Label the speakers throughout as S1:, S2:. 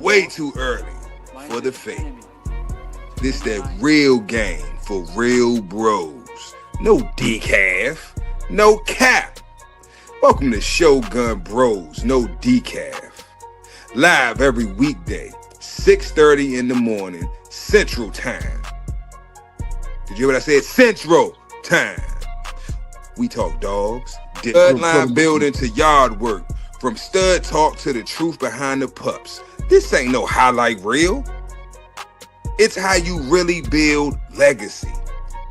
S1: way too early for the fake. This that real game for real bros. No decaf, no cap. Welcome to Shogun Bros, no decaf. Live every weekday, 6:30 in the morning, Central Time. Did you hear what I said? Central Time. We talk dogs, bloodline building to yard work, from stud talk to the truth behind the pups. This ain't no highlight reel. It's how you really build legacy.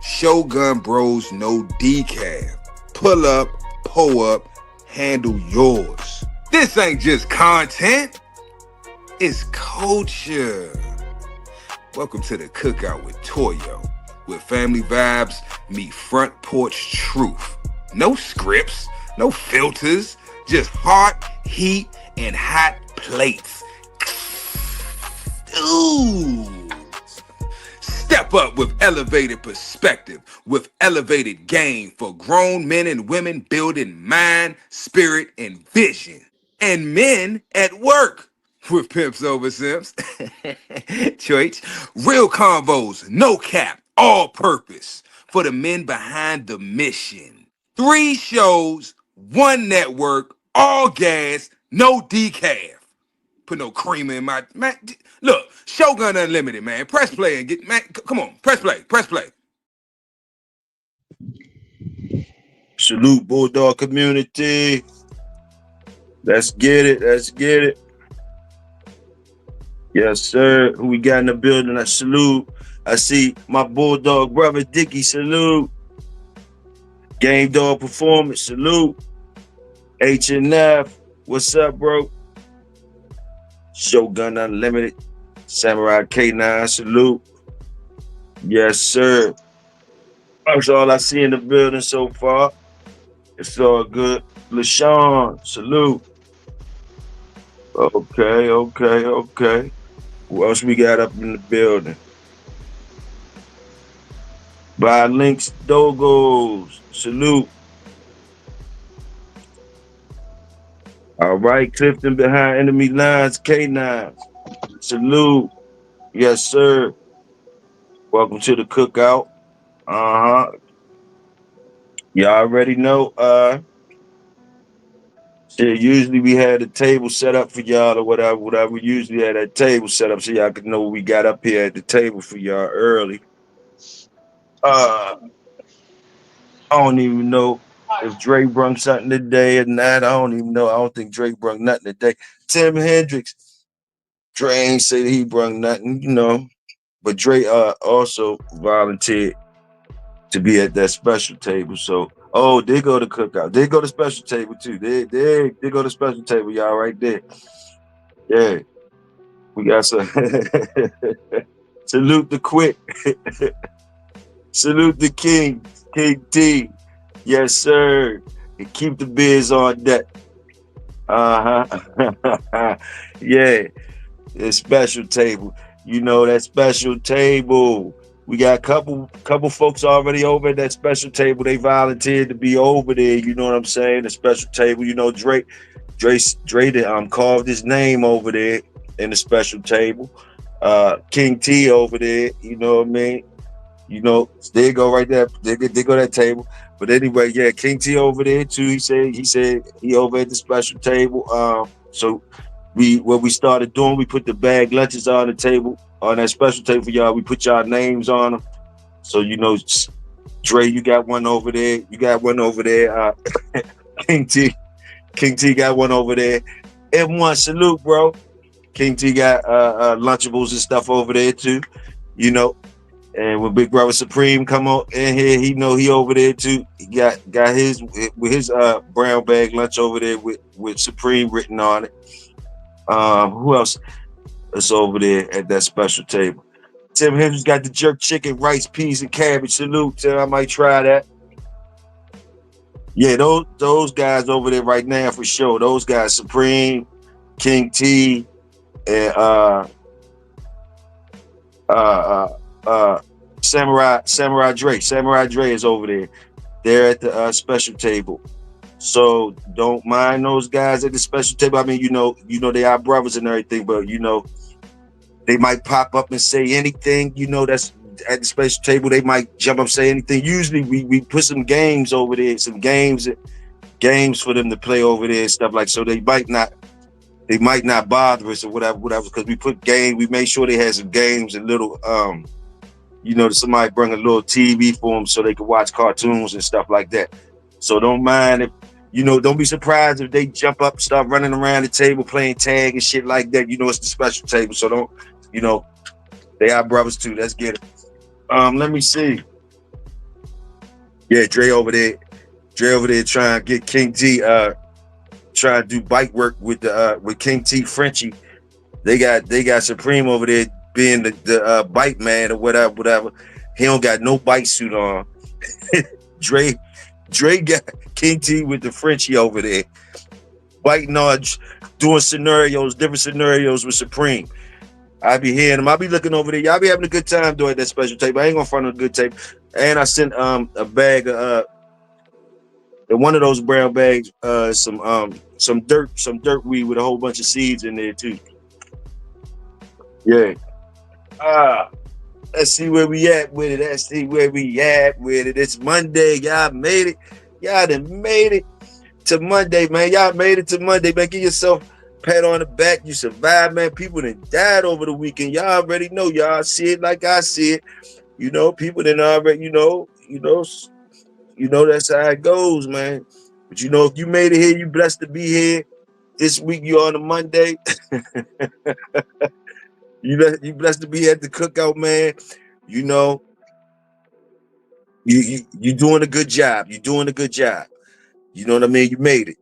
S1: Shogun Bros, no decaf. Pull up, pull up, handle yours. This ain't just content. It's culture. Welcome to the Cookout with TOYO, where family vibes meet front porch truth. No scripts, no filters, just heart, heat, and hot plates. Ooh. Step up with elevated perspective, with elevated game for grown men and women building mind, spirit, and vision. And men at work with pimps over simps. Church, real convos, no cap, all purpose for the men behind the mission. 3 shows, 1 network, all gas, no decaf. Put no creamer in my man. Look, Shogun Unlimited, man. Press play and get, man. Come on, press play, press play.
S2: Salute Bulldog community. Let's get it. Let's get it. Yes, sir. Who we got in the building? I salute. I see my Bulldog brother Dickie. Salute. Game Dog Performance. Salute. H&F. What's up, bro? Shogun Unlimited. Samurai K9. Salute. Yes, sir. That's all I see in the building so far. It's all good. LaShawn. Salute. Okay. Who else we got up in the building? By Links Dogos. Salute. All right, Clifton behind enemy lines, K9. Salute. Yes, sir. Welcome to the Cookout. Y'all already know. Usually we had a table set up for y'all or whatever. We usually had that table set up so y'all could know what we got up here at the table for y'all early. I don't even know if Dre brung something today or not. I don't even know. I don't think Dre brung nothing today. Tim Hendricks, Dre ain't say that he brung nothing, you know. But Dre also volunteered to be at that special table. So, they go to Cookout. They go to special table too. They go to special table, y'all, right there. Yeah. We got some. Salute the quick. Salute the king. King T. Yes, sir. And keep the beers on deck. Yeah. It's special table. You know that special table. We got a couple folks already over at that special table. They volunteered to be over there. You know what I'm saying? The special table. You know, Dre carved his name over there in the special table. King T over there. You know what I mean? You know, they go right there. They go that table. But anyway, yeah, King T over there too. He said he over at the special table. So what we started doing, we put the bag lunches on the table, on that special table for y'all. We put y'all names on them. So, you know, Dre, you got one over there. You got one over there. King T got one over there. M1, salute, bro. King T got Lunchables and stuff over there too. You know, and when Big Brother Supreme come on in here, he know he over there too. He got his with his brown bag lunch over there with Supreme written on it. Who else is over there at that special table? Tim Hendricks got the jerk chicken, rice, peas, and cabbage. Salute, Tim. I might try that. Yeah, those guys over there right now for sure. Those guys, Supreme, King T, and Samurai Dre. Samurai Dre is over there. They're at the special table. So don't mind those guys at the special table. I mean, they are brothers and everything, but they might pop up and say anything, that's at the special table. They might jump up and say anything. Usually we put some games over there, some games for them to play over there and stuff like, so they might not bother us or whatever, because we made sure they had some games and little somebody bring a little TV for them so they could watch cartoons and stuff like that. So don't mind if don't be surprised if they jump up, start running around the table playing tag and shit like that. It's the special table, so don't they are brothers too. Let's get it. Let me see. Yeah, Dre over there trying to get King T trying to do bike work with King T Frenchie. They got Supreme over there being the bike man or whatever. He don't got no bike suit on. Dre got King T with the Frenchie over there, biting on, doing different scenarios with Supreme. I be hearing him. I be looking over there. Y'all be having a good time doing that special tape. I ain't gonna front on a good tape. And I sent a bag of in one of those brown bags, some dirt weed with a whole bunch of seeds in there too. Yeah. Let's see where we at with it. It's Monday. Y'all made it. Y'all done made it to Monday, man. Y'all made it to Monday, man. Give yourself a pat on the back. You survived, man. People done died over the weekend. Y'all already know. Y'all see it like I see it. People done already, that's how it goes, man. But if you made it here, you blessed to be here. This week you on a Monday. You blessed to be at the cookout, man. You doing a good job. You're doing a good job. You know what I mean? You made it.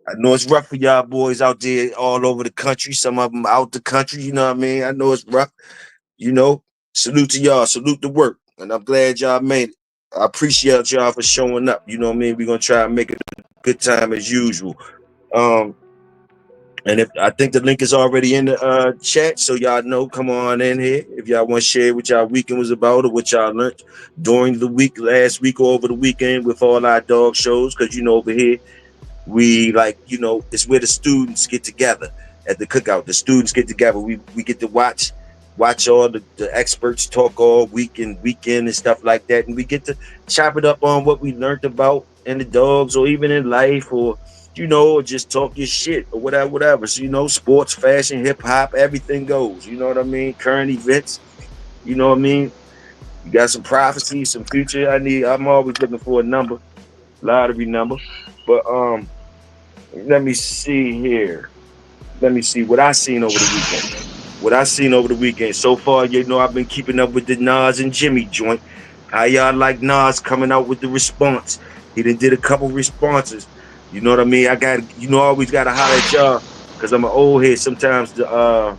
S2: I know it's rough for y'all boys out there all over the country. Some of them out the country. You know what I mean? I know it's rough. Salute to y'all. Salute the work. And I'm glad y'all made it. I appreciate y'all for showing up. You know what I mean? We're going to try and make it a good time as usual. And I think the link is already in the chat, so y'all know, come on in here. If y'all want to share what y'all weekend was about or what y'all learned during the week, last week or over the weekend with all our dog shows, because over here, we it's where the students get together at the cookout. The students get together. We get to watch all the experts talk all weekend and stuff like that, and we get to chop it up on what we learned about in the dogs or even in life, or or just talk your shit or whatever. So, sports, fashion, hip hop, everything goes. You know what I mean? Current events. You know what I mean? You got some prophecy, some future. I'm always looking for a number, lottery number. But let me see here. Let me see what I seen over the weekend. So far, I've been keeping up with the Nas and Jimmy joint. How y'all like Nas coming out with the response? He did a couple responses. You know what I mean? I got, I always got to holler at y'all because I'm an old head. Sometimes the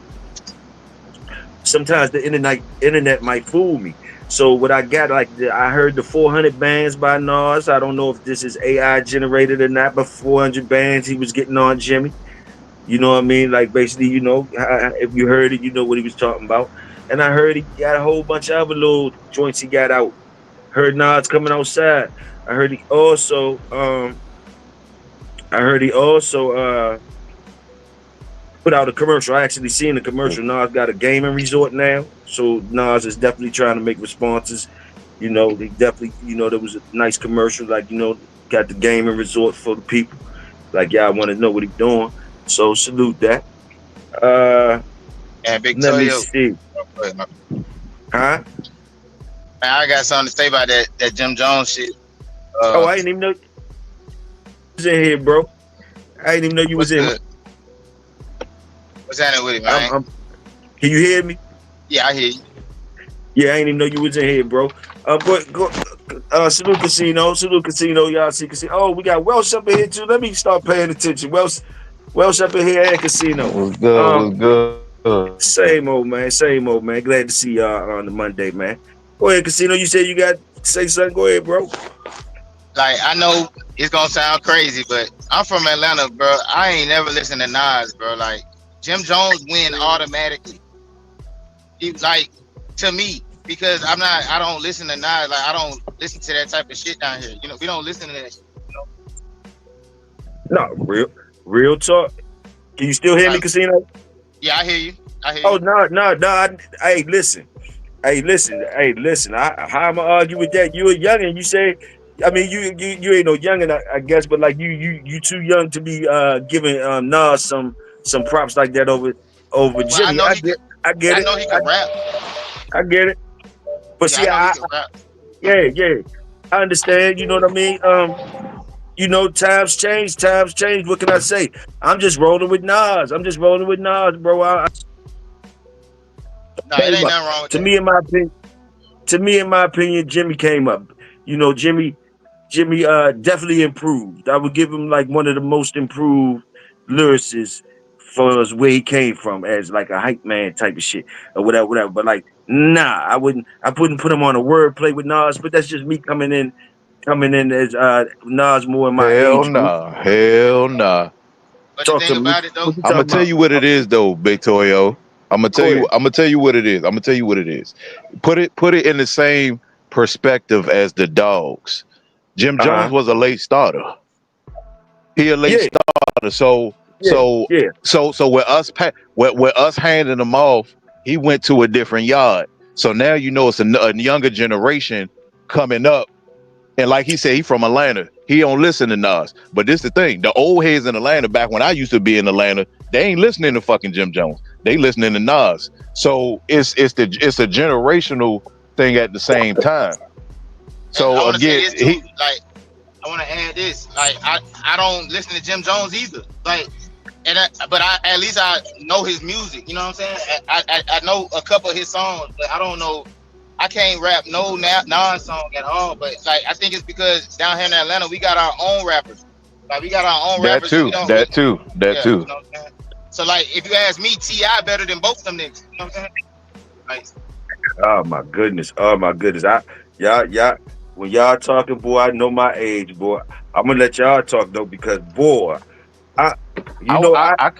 S2: internet might fool me. So what I got, I heard the 400 bands by Nas. I don't know if this is AI generated or not, but 400 bands he was getting on Jimmy. You know what I mean? Like basically, if you heard it, you know what he was talking about. And I heard he got a whole bunch of other little joints he got out. Heard Nas coming outside. I heard he also put out a commercial. I actually seen the commercial. Nas got a gaming resort now. So Nas is definitely trying to make responses. They definitely, there was a nice commercial, got the gaming resort for the people. Like, y'all want to know what he's doing. So salute that.
S3: And Big
S2: Let me
S3: Toyo.
S2: see. Huh?
S3: I got something to say about that Jim Jones shit.
S2: I didn't even know you was in here, bro. I didn't even know you was in.
S3: What's happening with it, man?
S2: Can you hear me?
S3: Yeah, I hear you.
S2: Yeah, I didn't even know you was in here, bro. Salute Casino. Y'all see Casino. Oh, we got Welsh up in here too. Let me start paying attention. Welsh up in here and Casino.
S4: What's good?
S2: Same old man. Glad to see y'all on the Monday, man. Go ahead, Casino. You said you got to say something. Go ahead, bro.
S3: Like, I know it's gonna sound crazy, but I'm from Atlanta, bro. I ain't never listened to Nas, bro. Like, Jim Jones win automatically. To me, because I don't listen to Nas. Like, I don't listen to that type of shit down here. We don't listen to that shit.
S2: No, real talk. Can you still hear me,
S3: Like,
S2: Casino?
S3: yeah, I hear you. I hear
S2: Oh
S3: you.
S2: no, no, no. Hey, listen. Hey, listen. How I'ma argue with that? You a youngin'. You say, I mean, you ain't no youngin', I guess, but like you too young to be giving Nas some props like that over
S3: Well, I
S2: Jimmy.
S3: know he could.
S2: I get
S3: I
S2: it.
S3: know he could rap.
S2: I get it. But
S3: Yeah, I
S2: see,
S3: know he could rap.
S2: yeah, I understand. You know what I mean? Times change. Times change. What can I say? I'm just rolling with Nas. I'm just rolling with Nas, bro.
S3: No, it
S2: Came
S3: ain't
S2: up.
S3: nothing wrong with
S2: To
S3: that.
S2: me, in my opinion, Jimmy came up. Jimmy definitely improved. I would give him like one of the most improved lyricists for us where he came from as like a hype man type of shit or whatever. But like, nah, I wouldn't put him on a wordplay with Nas, but that's just me coming in as Nas more in my
S1: Hell
S2: age group.
S1: nah. Hell nah.
S3: But the
S2: Talk
S3: thing
S2: to me.
S3: about it though,
S2: What you
S1: I'm gonna
S2: talking
S1: tell
S2: about?
S1: you what it is though, Big Toyo. I'm gonna tell
S2: Go
S1: you.
S2: ahead.
S1: I'm gonna tell you what it is. I'm gonna tell you what it is. Put it in the same perspective as the dogs. Jim Jones
S2: Uh-huh.
S1: was a late starter. He a late
S2: Yeah,
S1: starter. So
S2: yeah,
S1: so
S2: yeah.
S1: so with us handing him off, he went to a different yard. So now you know it's a younger generation coming up. And like he said, he from Atlanta. He don't listen to Nas. But this the thing: the old heads in Atlanta, back when I used to be in Atlanta, they ain't listening to fucking Jim Jones. They listening to Nas. So it's a generational thing at the same time.
S3: and I
S1: So
S3: want to say
S1: again,
S3: this too.
S1: he
S3: Like, I want to add this. Like, I don't listen to Jim Jones either. Like, but I at least I know his music. You know what I'm saying? I know a couple of his songs, but I don't know. I can't rap no non song at all. But like, I think it's because down here in Atlanta we got our own rappers. Like, we got our own
S1: that
S3: rappers, and
S1: too,
S3: we don't.
S1: that too, that
S3: Yeah,
S1: too.
S3: you know what I'm saying. So like, if you ask me, Ti better than both them niggas. You know what I'm saying? Like,
S2: Oh my goodness. Oh my goodness. Y'all, when y'all talking, boy, I know my age, boy. I'm gonna let y'all talk though, because boy, I, you know,
S1: I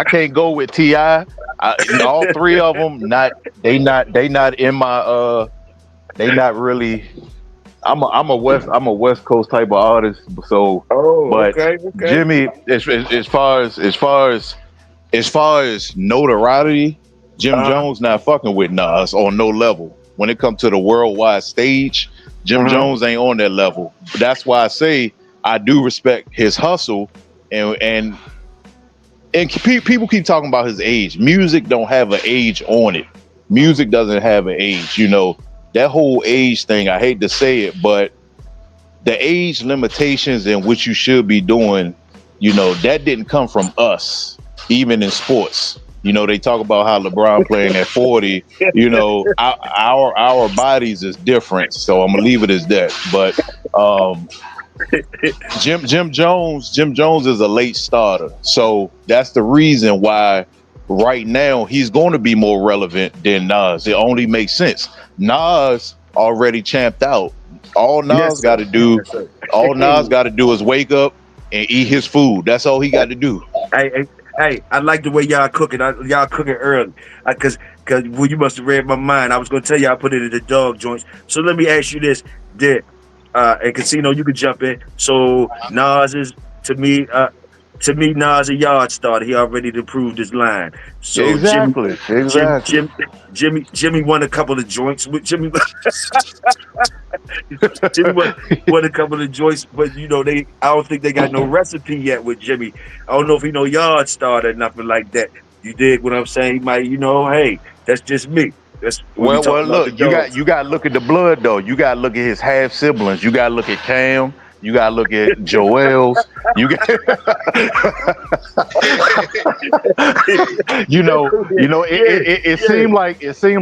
S1: can't go with Ti. All three of them not in my they not really. I'm a West Coast type of artist. So,
S2: oh,
S1: but
S2: okay, okay.
S1: Jimmy, as far as notoriety, Jim
S2: Uh-huh,
S1: Jones not fucking with Nas on no level. When it comes to the worldwide stage, Jim
S2: uh-huh.
S1: Jones ain't on that level. That's why I say I do respect his hustle, and people keep talking about his age. Music don't have an age on it. Music doesn't have an age. That whole age thing. I hate to say it, but the age limitations and what you should be doing, that didn't come from us, even in sports. They talk about how LeBron playing at 40. Our bodies is different, so I'm gonna leave it as that. But Jim Jones is a late starter, so that's the reason why right now he's going to be more relevant than Nas. It only makes sense. Nas already champed out. All
S2: Yes,
S1: Nas got
S2: sir.
S1: to do,
S2: Yes, sir.
S1: all Nas got to do is wake up and eat his food. That's all he got to do.
S2: Hey, I like the way y'all cooking. Y'all cooking early, cause well, you must have read my mind. I was gonna tell you I put it in the dog joints. So let me ask you this: Did and Casino, you could jump in. So Nas is to me, Nas a yard starter. He already proved his line. So
S1: Exactly,
S2: Jim,
S1: exactly.
S2: Jim, Jimmy won a couple of joints with Jimmy. Jimmy won a couple of joints, but I don't think they got no recipe yet with Jimmy. I don't know if he no yard starter or nothing like that. You dig what I'm saying? He might, hey, that's just me. That's when we
S1: Well,
S2: talking about the
S1: look, you got
S2: dogs.
S1: you got to look at the blood though. You got to look at his half siblings. You got to look at Cam. You got to look at Joel's. You got,
S2: Yeah,
S1: it
S2: yeah,
S1: seemed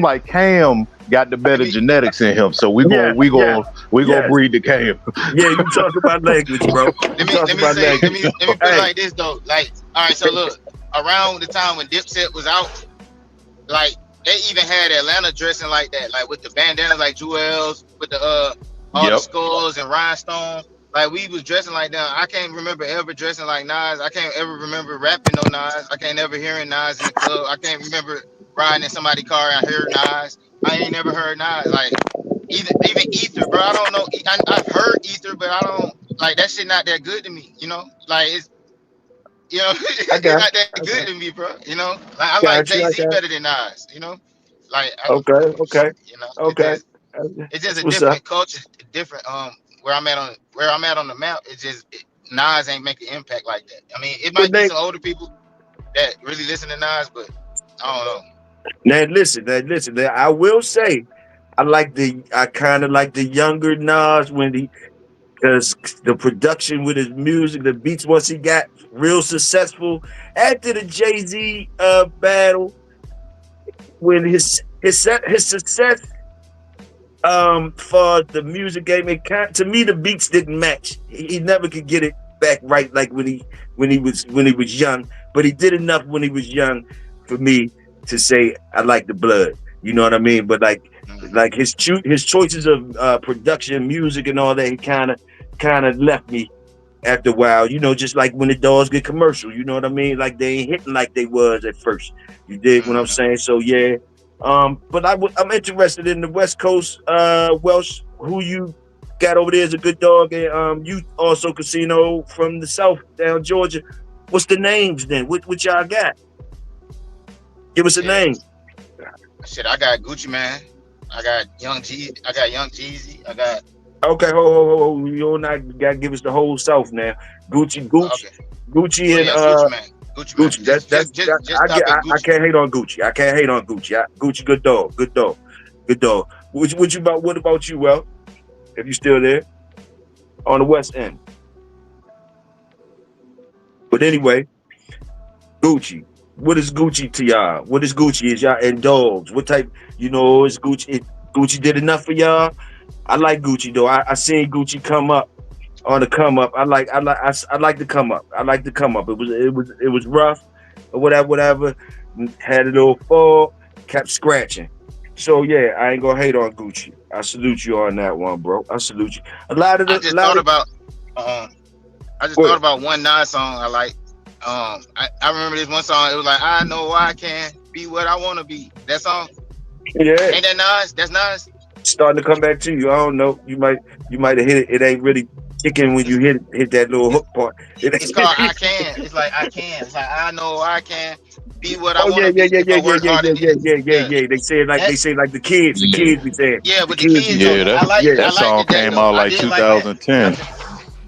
S1: like Cam got the
S3: let
S1: better
S3: me
S1: genetics in him. So we
S2: yes,
S1: going we
S2: yes,
S1: going we gonna
S2: yes.
S1: breed the Cam.
S2: Yeah, you talk about language, bro. You
S3: let me
S2: talk
S3: let me
S2: about
S3: say
S2: language.
S3: let me put it
S2: Hey,
S3: like this though. Like, all right, so look, around the time when Dipset was out, like, they even had Atlanta dressing like that, like with the bandanas, like Jewels, with the all the
S1: Yep.
S3: skulls and rhinestone. Like, we was dressing like that. I can't remember ever dressing like Nas. I can't ever remember rapping no Nas. I can't ever hearing Nas in the club. I can't remember riding in somebody's car and I heard Nas. I ain't never heard Nas. Like, even Ether, bro. I don't know. I've heard Ether, but I don't. like that shit not that good to me. You know, like it's
S2: I
S3: it's
S2: got,
S3: not that
S2: I
S3: good
S2: got,
S3: to me, bro. You know, like I like
S2: got you.
S3: Jay
S2: I
S3: Z
S2: got.
S3: better than Nas. You know, like
S2: Okay, okay,
S3: you know,
S2: okay.
S3: it's just
S2: That's
S3: a
S2: what's up.
S3: different culture, different where I'm at on the map. It's just Nas ain't make an impact like that. I mean, it
S2: But
S3: might be some older people that really listen to Nas, but I don't know.
S2: listen. Now, I will say, I kind of like the younger Nas when he, because the production with his music, the beats once he got real successful after the Jay-Z battle, when his success for the music game, to me the beats didn't match. He never could get it back right like when he was young, but he did enough when he was young for me to say I like the blood. You know what I mean? But
S3: Mhm.
S2: his choices of production, music, and all that, he kind of left me after a while. You know, just like when the dogs get commercial. You know what I mean? Like they ain't hitting like they was at first. You dig what I'm
S3: Mhm.
S2: saying? So yeah. But I'm interested in the West Coast, Welsh. Who you got over there is a good dog, and you also casino from the South down Georgia. What's the names then? What y'all got? Give us a
S3: Shit,
S2: name.
S3: shit. I got Gucci Man. I got Young G. I got Young Jeezy. I got
S2: Okay, ho. You not gotta give us the whole South now.
S3: okay.
S2: Gucci,
S3: Oh
S2: and
S3: yeah, Gucci Man. Gucci Man.
S2: Gucci.
S3: Just stop at
S2: I
S3: Gucci.
S2: can't hate on Gucci. I can't hate on Gucci. Gucci, good dog, good dog, good dog. What about you? Well, if you still there on the West End. But anyway, Gucci. What is Gucci to y'all? What is Gucci? Is y'all and dogs? What type? Is Gucci? Gucci did enough for y'all. I like Gucci though. I seen Gucci come up on the come up. I like the come up. I like the come up. It was rough or whatever. Had a little fall, kept scratching. So yeah, I ain't gonna hate on Gucci. I salute you on that one, bro. I salute you.
S3: I
S2: A
S3: just
S2: lot
S3: thought
S2: of
S3: about um I just
S2: Go
S3: thought
S2: ahead.
S3: about one Nas song I like. I remember this one song. It was like I know I can be what I want to be. That song
S2: Yeah,
S3: ain't that Nas? That's Nas.
S2: starting to come back to you. I don't know. You might have hit it. It ain't really kicking when
S3: It's,
S2: you hit that little
S3: it's
S2: hook part. It
S3: it's called I
S2: ain't-
S3: Can. It's like I can. It's like I know I can be what I
S2: Oh
S3: want to be if I work hard enough. Yeah,
S2: yeah.
S3: that
S2: They say like the kids. The
S4: Yeah,
S2: kids be saying.
S3: yeah,
S2: The
S3: with the
S2: kids be
S3: kids on
S4: yeah.
S3: it.
S2: saying.
S4: That
S2: Yeah.
S3: I
S4: that
S3: liked
S4: song
S3: it that
S4: came
S3: though.
S4: out
S3: I
S4: like
S3: did like that. I
S4: 2010.
S3: just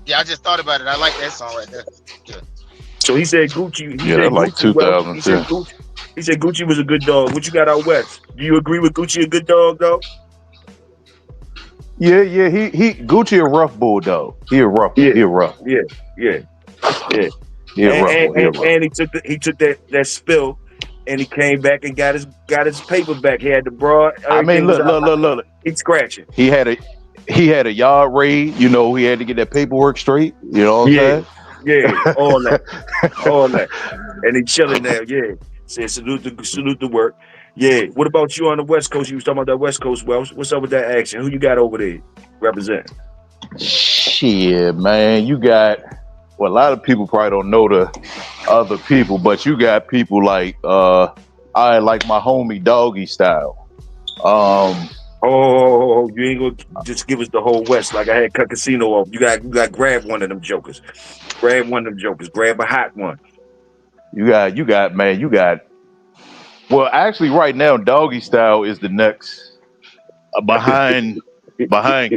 S3: yeah, I just thought about it. I like that song right there. Yeah.
S2: So he said Gucci. He
S4: Yeah,
S2: said
S4: that's like
S2: Gucci. Well, he said
S4: 2010.
S2: Gucci. He said Gucci was a good dog. What you got out west? Do you agree with Gucci a good dog though?
S4: Yeah, yeah. He Gucci a rough bulldog. He a rough one.
S2: Yeah,
S4: He a rough one.
S2: yeah, yeah, yeah.
S4: He a rough one. He a rough one.
S2: And he took that spill, and he came back and got his paper back. He had the broad.
S4: I mean,
S2: Everything was out.
S4: look.
S2: He's scratching.
S4: He had a yard raid. He had to get that paperwork straight. You know what
S2: Yeah,
S4: I'm
S2: yeah, all that,
S4: saying?
S2: all that, and he chilling now. Yeah, said salute the work. Yeah. What about you on the West Coast? You was talking about that West Coast. Wells. What's up with that action? Who you got over there representing?
S4: Shit, man. You got, well, a lot of people probably don't know the other people, but you got people like I like my homie Doggy Style. Um,
S2: Oh, you ain't gonna just give us the whole West like I had cut casino off. You got grab one of them jokers. Grab one of them jokers. Grab a hot one.
S4: you got. Well, actually, right now, Doggy Style is the next behind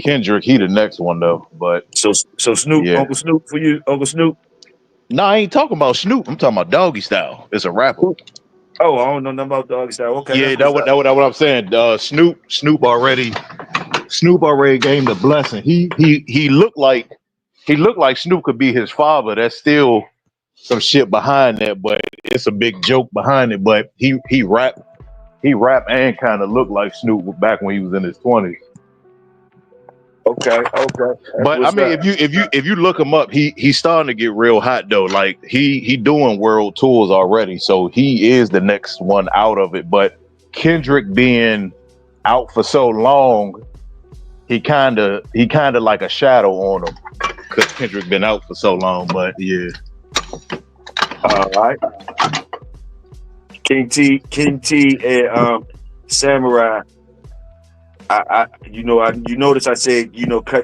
S4: Kendrick. He the next one though, but
S2: So Snoop,
S4: yeah.
S2: Uncle Snoop for you, Uncle Snoop.
S4: No, I ain't talking about Snoop. I'm talking about Doggy Style. It's a rapper.
S2: Oh, I don't know nothing about Doggy Style. Okay,
S4: Yeah,
S2: that's what's up.
S4: that what I'm saying. Snoop already gave him the blessing. He looked like Snoop could be his father. That's still some shit behind that, but it's a big joke behind it. But he rap and kind of looked like Snoop back when he was in his 20s.
S2: Okay, that's
S4: But I
S2: what's
S4: mean,
S2: up.
S4: if you look him up, he's starting to get real hot though. Like he doing world tours already, so he is the next one out of it. But Kendrick being out for so long, he kind of like a shadow on him because Kendrick been out for so long. But yeah,
S2: All right, King T, and Samurai. you notice I said,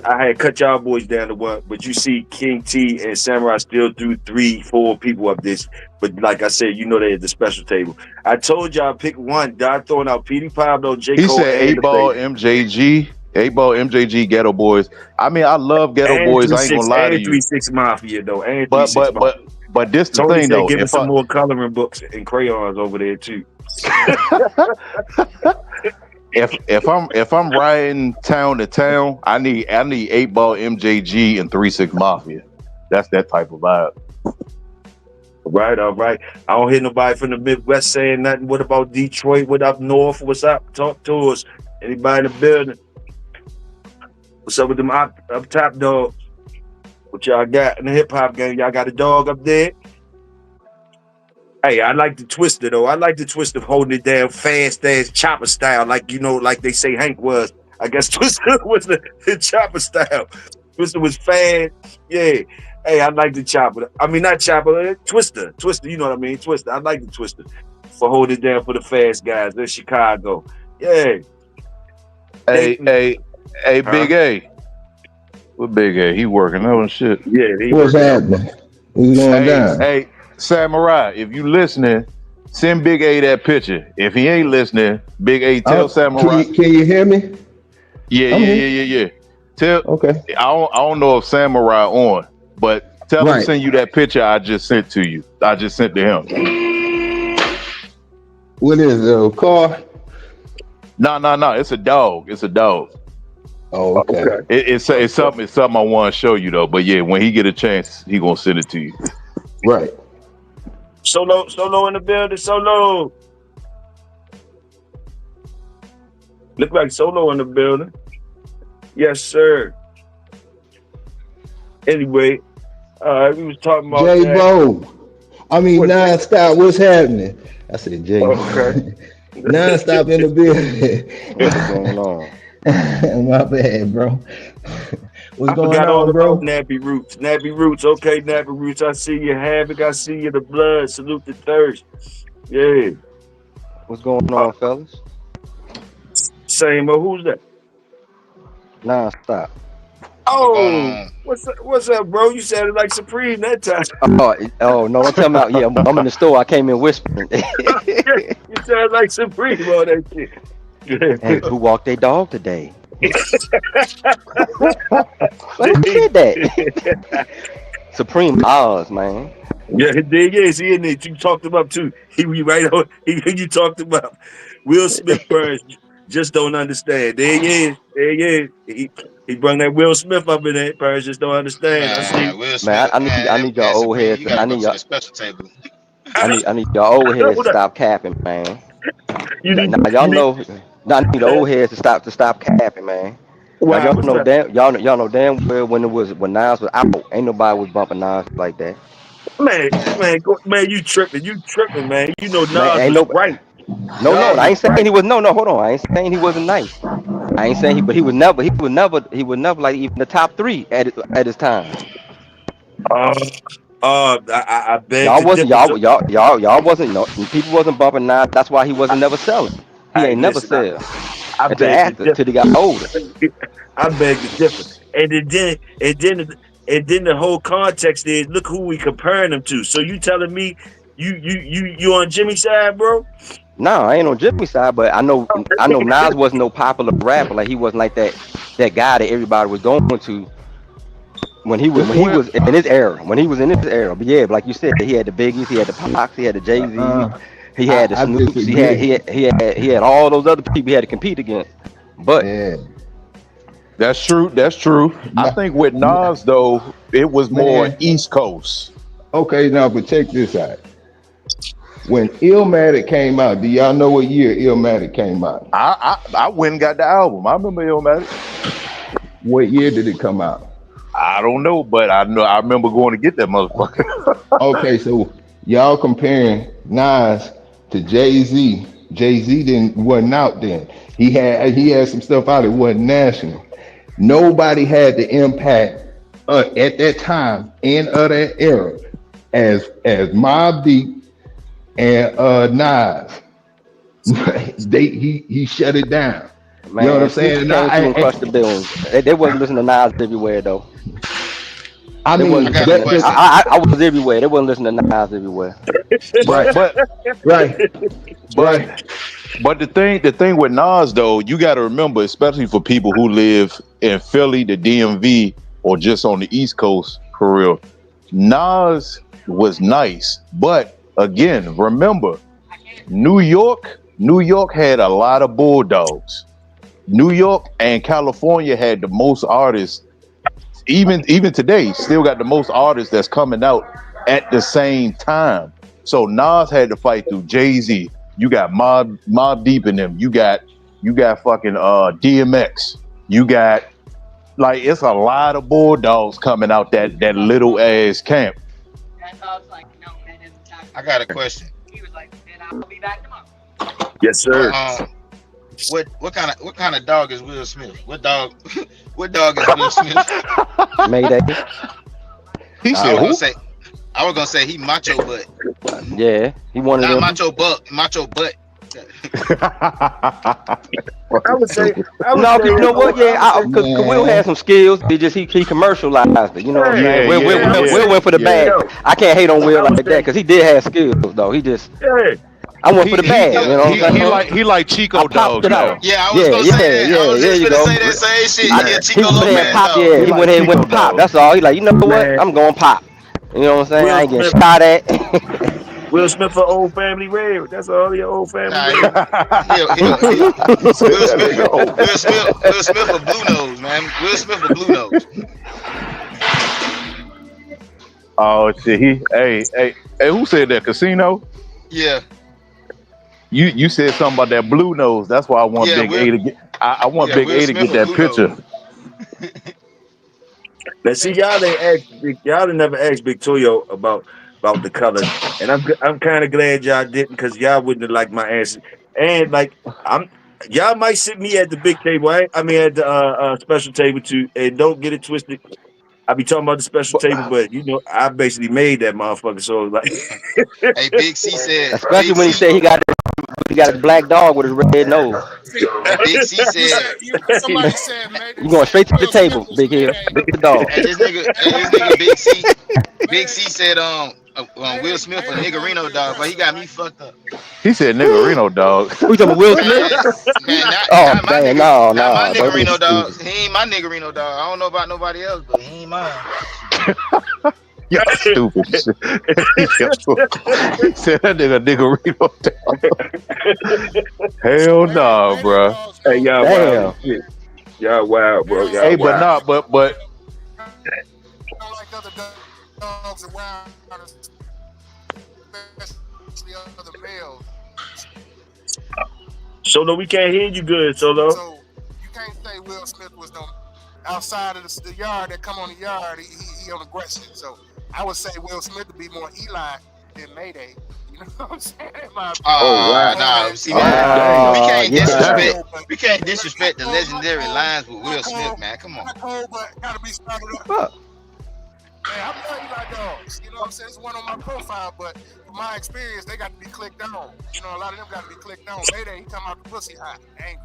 S2: I had cut y'all boys down to one, but you see King T and Samurai still threw 3-4 people up this. But like I said, they at the special table. I told y'all pick one. Y'all throwing out Petey Pablo, J.
S4: He
S2: Cole,
S4: said
S2: and
S4: 8
S2: the
S4: ball
S2: baby.
S4: MJG. 8 ball MJG Ghetto Boys. I mean, I love Ghetto
S2: And
S4: Boys.
S2: three
S4: I ain't
S2: six
S4: gonna lie to
S2: and
S4: you.
S2: 3-6 Mafia though. And
S4: But
S2: 3-6
S4: but but
S2: Mafia.
S4: but this the
S2: Tony
S4: thing
S2: said
S4: though.
S2: give him some more coloring books and crayons over there too.
S4: If I'm riding town to town, I need 8 ball MJG and 3-6 Mafia. That's that type of vibe.
S2: All right. I don't hear nobody from the Midwest saying nothing. What about Detroit? What up North? What's up? Talk to us. Anybody in the building? What's up with them up top dogs? What y'all got in the hip hop game? Y'all got a dog up there? Hey, I like the twister though. I like the twist of holding it down fast ass chopper style, like like they say Hank was. I guess Twister was the chopper style. Twister was fast. Yeah. Hey, I like the chopper. I mean not chopper, Twister. Twister, you know what I mean? Twister. I like the twister for holding it down for the fast guys in Chicago. Yeah.
S4: Hey, Big A. What Big A? He working on shit.
S2: Yeah,
S5: What's happening? What's going down?
S4: Hey, Samurai, if you listening, send Big A that picture. If he ain't listening, Big A tell Samurai.
S5: Can you hear me?
S4: Yeah. Tell.
S5: Okay.
S4: I don't know if Samurai on, but tell him to send you that picture I just sent to you. I just sent to him.
S5: What is it? A car?
S4: No. It's a dog. It's a dog.
S5: Oh, okay.
S4: It's something I want to show you though. But yeah, when he get a chance, he gonna send it to you.
S5: Right.
S2: Solo in the building. Solo. Look like Solo in the building. Yes, sir. Anyway, we was talking about
S5: J-Bo. I mean, nonstop. What's happening? I said J.
S2: Okay.
S5: Nonstop in the building.
S6: What's going on?
S5: My bad, bro. What's going
S2: forgot all
S5: on, bro?
S2: about Nappy Roots. Nappy Roots. Okay, Nappy Roots. I see you, Havoc. I see you, the blood. Salute the thirst. Yeah.
S6: What's going on, fellas?
S2: Same. Who's that?
S6: Nonstop.
S2: Oh, what's up, bro? You sounded like Supreme that time.
S6: Oh no! Don't tell me. Yeah, I'm in the store. I came in whispering.
S2: You sound like Supreme on that shit.
S6: Hey, who walked their dog today? Who said that? Supreme Oz, man.
S2: Yeah, there he is. He in there. You talked him up too. He right on. You talked him up. Will Smith Burns just don't understand. There he is. There he is. He brought that Will Smith up in there. Burns just don't understand. I see.
S3: Will Smith,
S6: Man, I need y'all old heads. I need y'all.
S3: the special table.
S6: I need y'all old heads to stop capping, man. Now y'all know. Now I need the old heads to stop capping, man. Now y'all know damn well when Nas was out, ain't nobody was bumping Nas like that.
S2: Man, you tripping, man. You know
S6: Man,
S2: Nas
S6: ain't
S2: was
S6: no
S2: right.
S6: No, I ain't saying he was no, hold on. I ain't saying he wasn't nice. I ain't saying he was never like even the top 3 at his time.
S2: I beg
S6: Y'all
S2: to
S6: wasn't
S2: differ.
S6: y'all wasn't people wasn't bumping Nas. That's why he wasn't never selling. He ain't never sell.
S2: I
S6: Until
S2: beg
S6: after, till he got older.
S2: I beg to differ. And then the whole context is look who we comparing him to. So you telling me you on Jimmy's side, bro?
S6: No, I ain't on Jimmy's side, but I know Nas wasn't no popular rapper. Like he wasn't like that guy that everybody was going to when he was in his era. But yeah, like you said, he had the Biggies, he had the Pacs, he had the Jay-Z, he had the Snoops, he had all those other people he had to compete against. But
S5: yeah.
S4: That's true. I think with Nas though, it was more East Coast.
S5: Okay, now but check this out. When Illmatic came out, do y'all know what year Illmatic came out?
S4: I went and got the album. I remember Illmatic.
S5: What year did it come out?
S4: I don't know, but I remember going to get that motherfucker.
S5: Okay, so y'all comparing Nas to Jay-Z. Jay-Z wasn't out then. He had some stuff out that wasn't national. Nobody had the impact at that time and of that era as Mobb Deep and Nas. He shut it down.
S6: Man,
S5: You know what I'm
S6: 50
S5: saying?
S6: came through and crushed the building. They wasn't listening to Nas everywhere though.
S5: I
S6: They
S5: mean,
S6: wasn't.
S3: I got a
S5: that,
S3: question.
S6: I was everywhere. They wasn't listening to Nas everywhere.
S5: right,
S4: But
S5: right,
S4: but
S5: right.
S4: but the thing with Nas though, you got to remember, especially for people who live in Philly, the DMV, or just on the East Coast, for real, Nas was nice. But again, remember, New York had a lot of bulldogs. New York and California had the most artists. Even today, still got the most artists that's coming out at the same time. So Nas had to fight through Jay-Z. You got Mob Deep in them. You got fucking DMX. You got, like, it's a lot of bulldogs coming out that little ass camp.
S3: I got a question.
S2: Yes, sir.
S3: What kind of dog is Will Smith? What dog is Will Smith?
S6: Mayday.
S4: He
S3: I
S4: said,
S3: was
S4: "Who?"
S3: gonna say he macho butt.
S6: Yeah, he wanted
S3: Not
S6: them.
S3: macho butt, macho butt.
S2: I would say.
S6: No, you know what? Yeah, cause Will
S5: Man.
S6: had some skills. He commercialized it. You know what I'm saying? Will went for the bag.
S2: Yo,
S6: I can't hate on Will
S2: I would
S6: like that
S2: say-
S6: because he did have skills though. He just
S2: yeah.
S6: I went for the bag. You know what I'm saying?
S4: he like Chico
S6: I popped
S4: dogs
S6: it
S4: now.
S6: out.
S3: Yeah, I was gonna say that. I was
S6: there
S3: just
S6: you
S3: gonna
S6: go.
S3: say that same shit.
S6: He
S3: He a Chico
S6: went ahead
S3: Lopez
S6: and pop.
S3: dog.
S6: Yeah, he
S2: like
S6: went ahead and went
S2: Chico
S6: pop.
S2: dog.
S6: That's all. He like, you know what?
S2: Man.
S6: I'm going pop. You know what I'm saying?
S2: Will
S6: I ain't getting
S2: Smith.
S6: shot at.
S2: Will Smith for Old Family Red. That's all your Old Family
S3: Nah,
S2: Red.
S3: Will Smith for Blue Nose, man. Will Smith for Blue Nose.
S4: Oh shit! Hey, who said that? Casino?
S3: Yeah,
S4: You said something about that blue nose. That's why I want
S3: Yeah,
S4: Big
S3: Will-
S4: A to get. I want
S3: yeah,
S4: Big
S3: Will
S4: A to
S3: Smith
S4: get that
S3: for Blue
S4: picture.
S3: Nose.
S2: Now, see, y'all ain't asked. Y'all ain't never asked Big Toyo about the colors, and I'm kind of glad y'all didn't, because y'all wouldn't have liked my answer. And like, y'all might sit me at the big table. I mean, at the special table too. And don't get it twisted. I be talking about the special table, but you know, I basically made that motherfucker. So like,
S3: Hey, Big C said.
S6: Especially
S3: Big
S6: when he
S3: C.
S6: said he got a black dog with his red nose.
S3: And Big C said.
S7: Somebody said, Mayday
S6: You going straight to the
S7: Will Smith
S6: table,
S7: was
S6: Big Hill.
S7: Mayday.
S6: Big the dog.
S3: And this nigga Big C said Will Smith a niggerino dog, but he got me fucked up.
S4: He said niggerino dog.
S6: We talking about Will
S3: Man,
S6: Smith?
S3: man,
S6: Oh
S3: not my
S6: man,
S3: nigga,
S6: no,
S3: not my
S6: don't be
S3: niggerino dog.
S6: stupid.
S3: He ain't my niggerino dog. I don't know about nobody else, but he ain't mine.
S4: Y'all stupid shit. He said that niggerino dog. Hell nah,
S7: Mayday
S4: bro.
S7: dogs
S2: hey,
S7: know-
S2: y'all
S6: Damn.
S2: wild. Shit. Y'all wild, bro. Y'all
S4: Hey, but
S2: wild.
S4: nah, but
S7: don't like other dogs around, especially other males.
S2: Solo, we can't hear you good, Solo.
S7: So you can't say Will Smith was no outside of the yard that come on the yard. He on aggression. So I would say Will Smith would be more Eli than Mayday. You know what I'm saying?
S2: wow.
S3: Nah. See,
S6: Oh,
S3: man,
S6: yeah.
S3: we can't disrespect the legendary lines with Will Smith, man. Come on.
S7: Not cold, but gotta be started up.
S6: Fuck.
S7: Yeah, I love Eli dogs. You know what I'm saying? It's one on my profile, but from my experience, they got to be clicked on. You know, a lot of them got to be clicked on. Mayday, he come out the pussy hot, angry.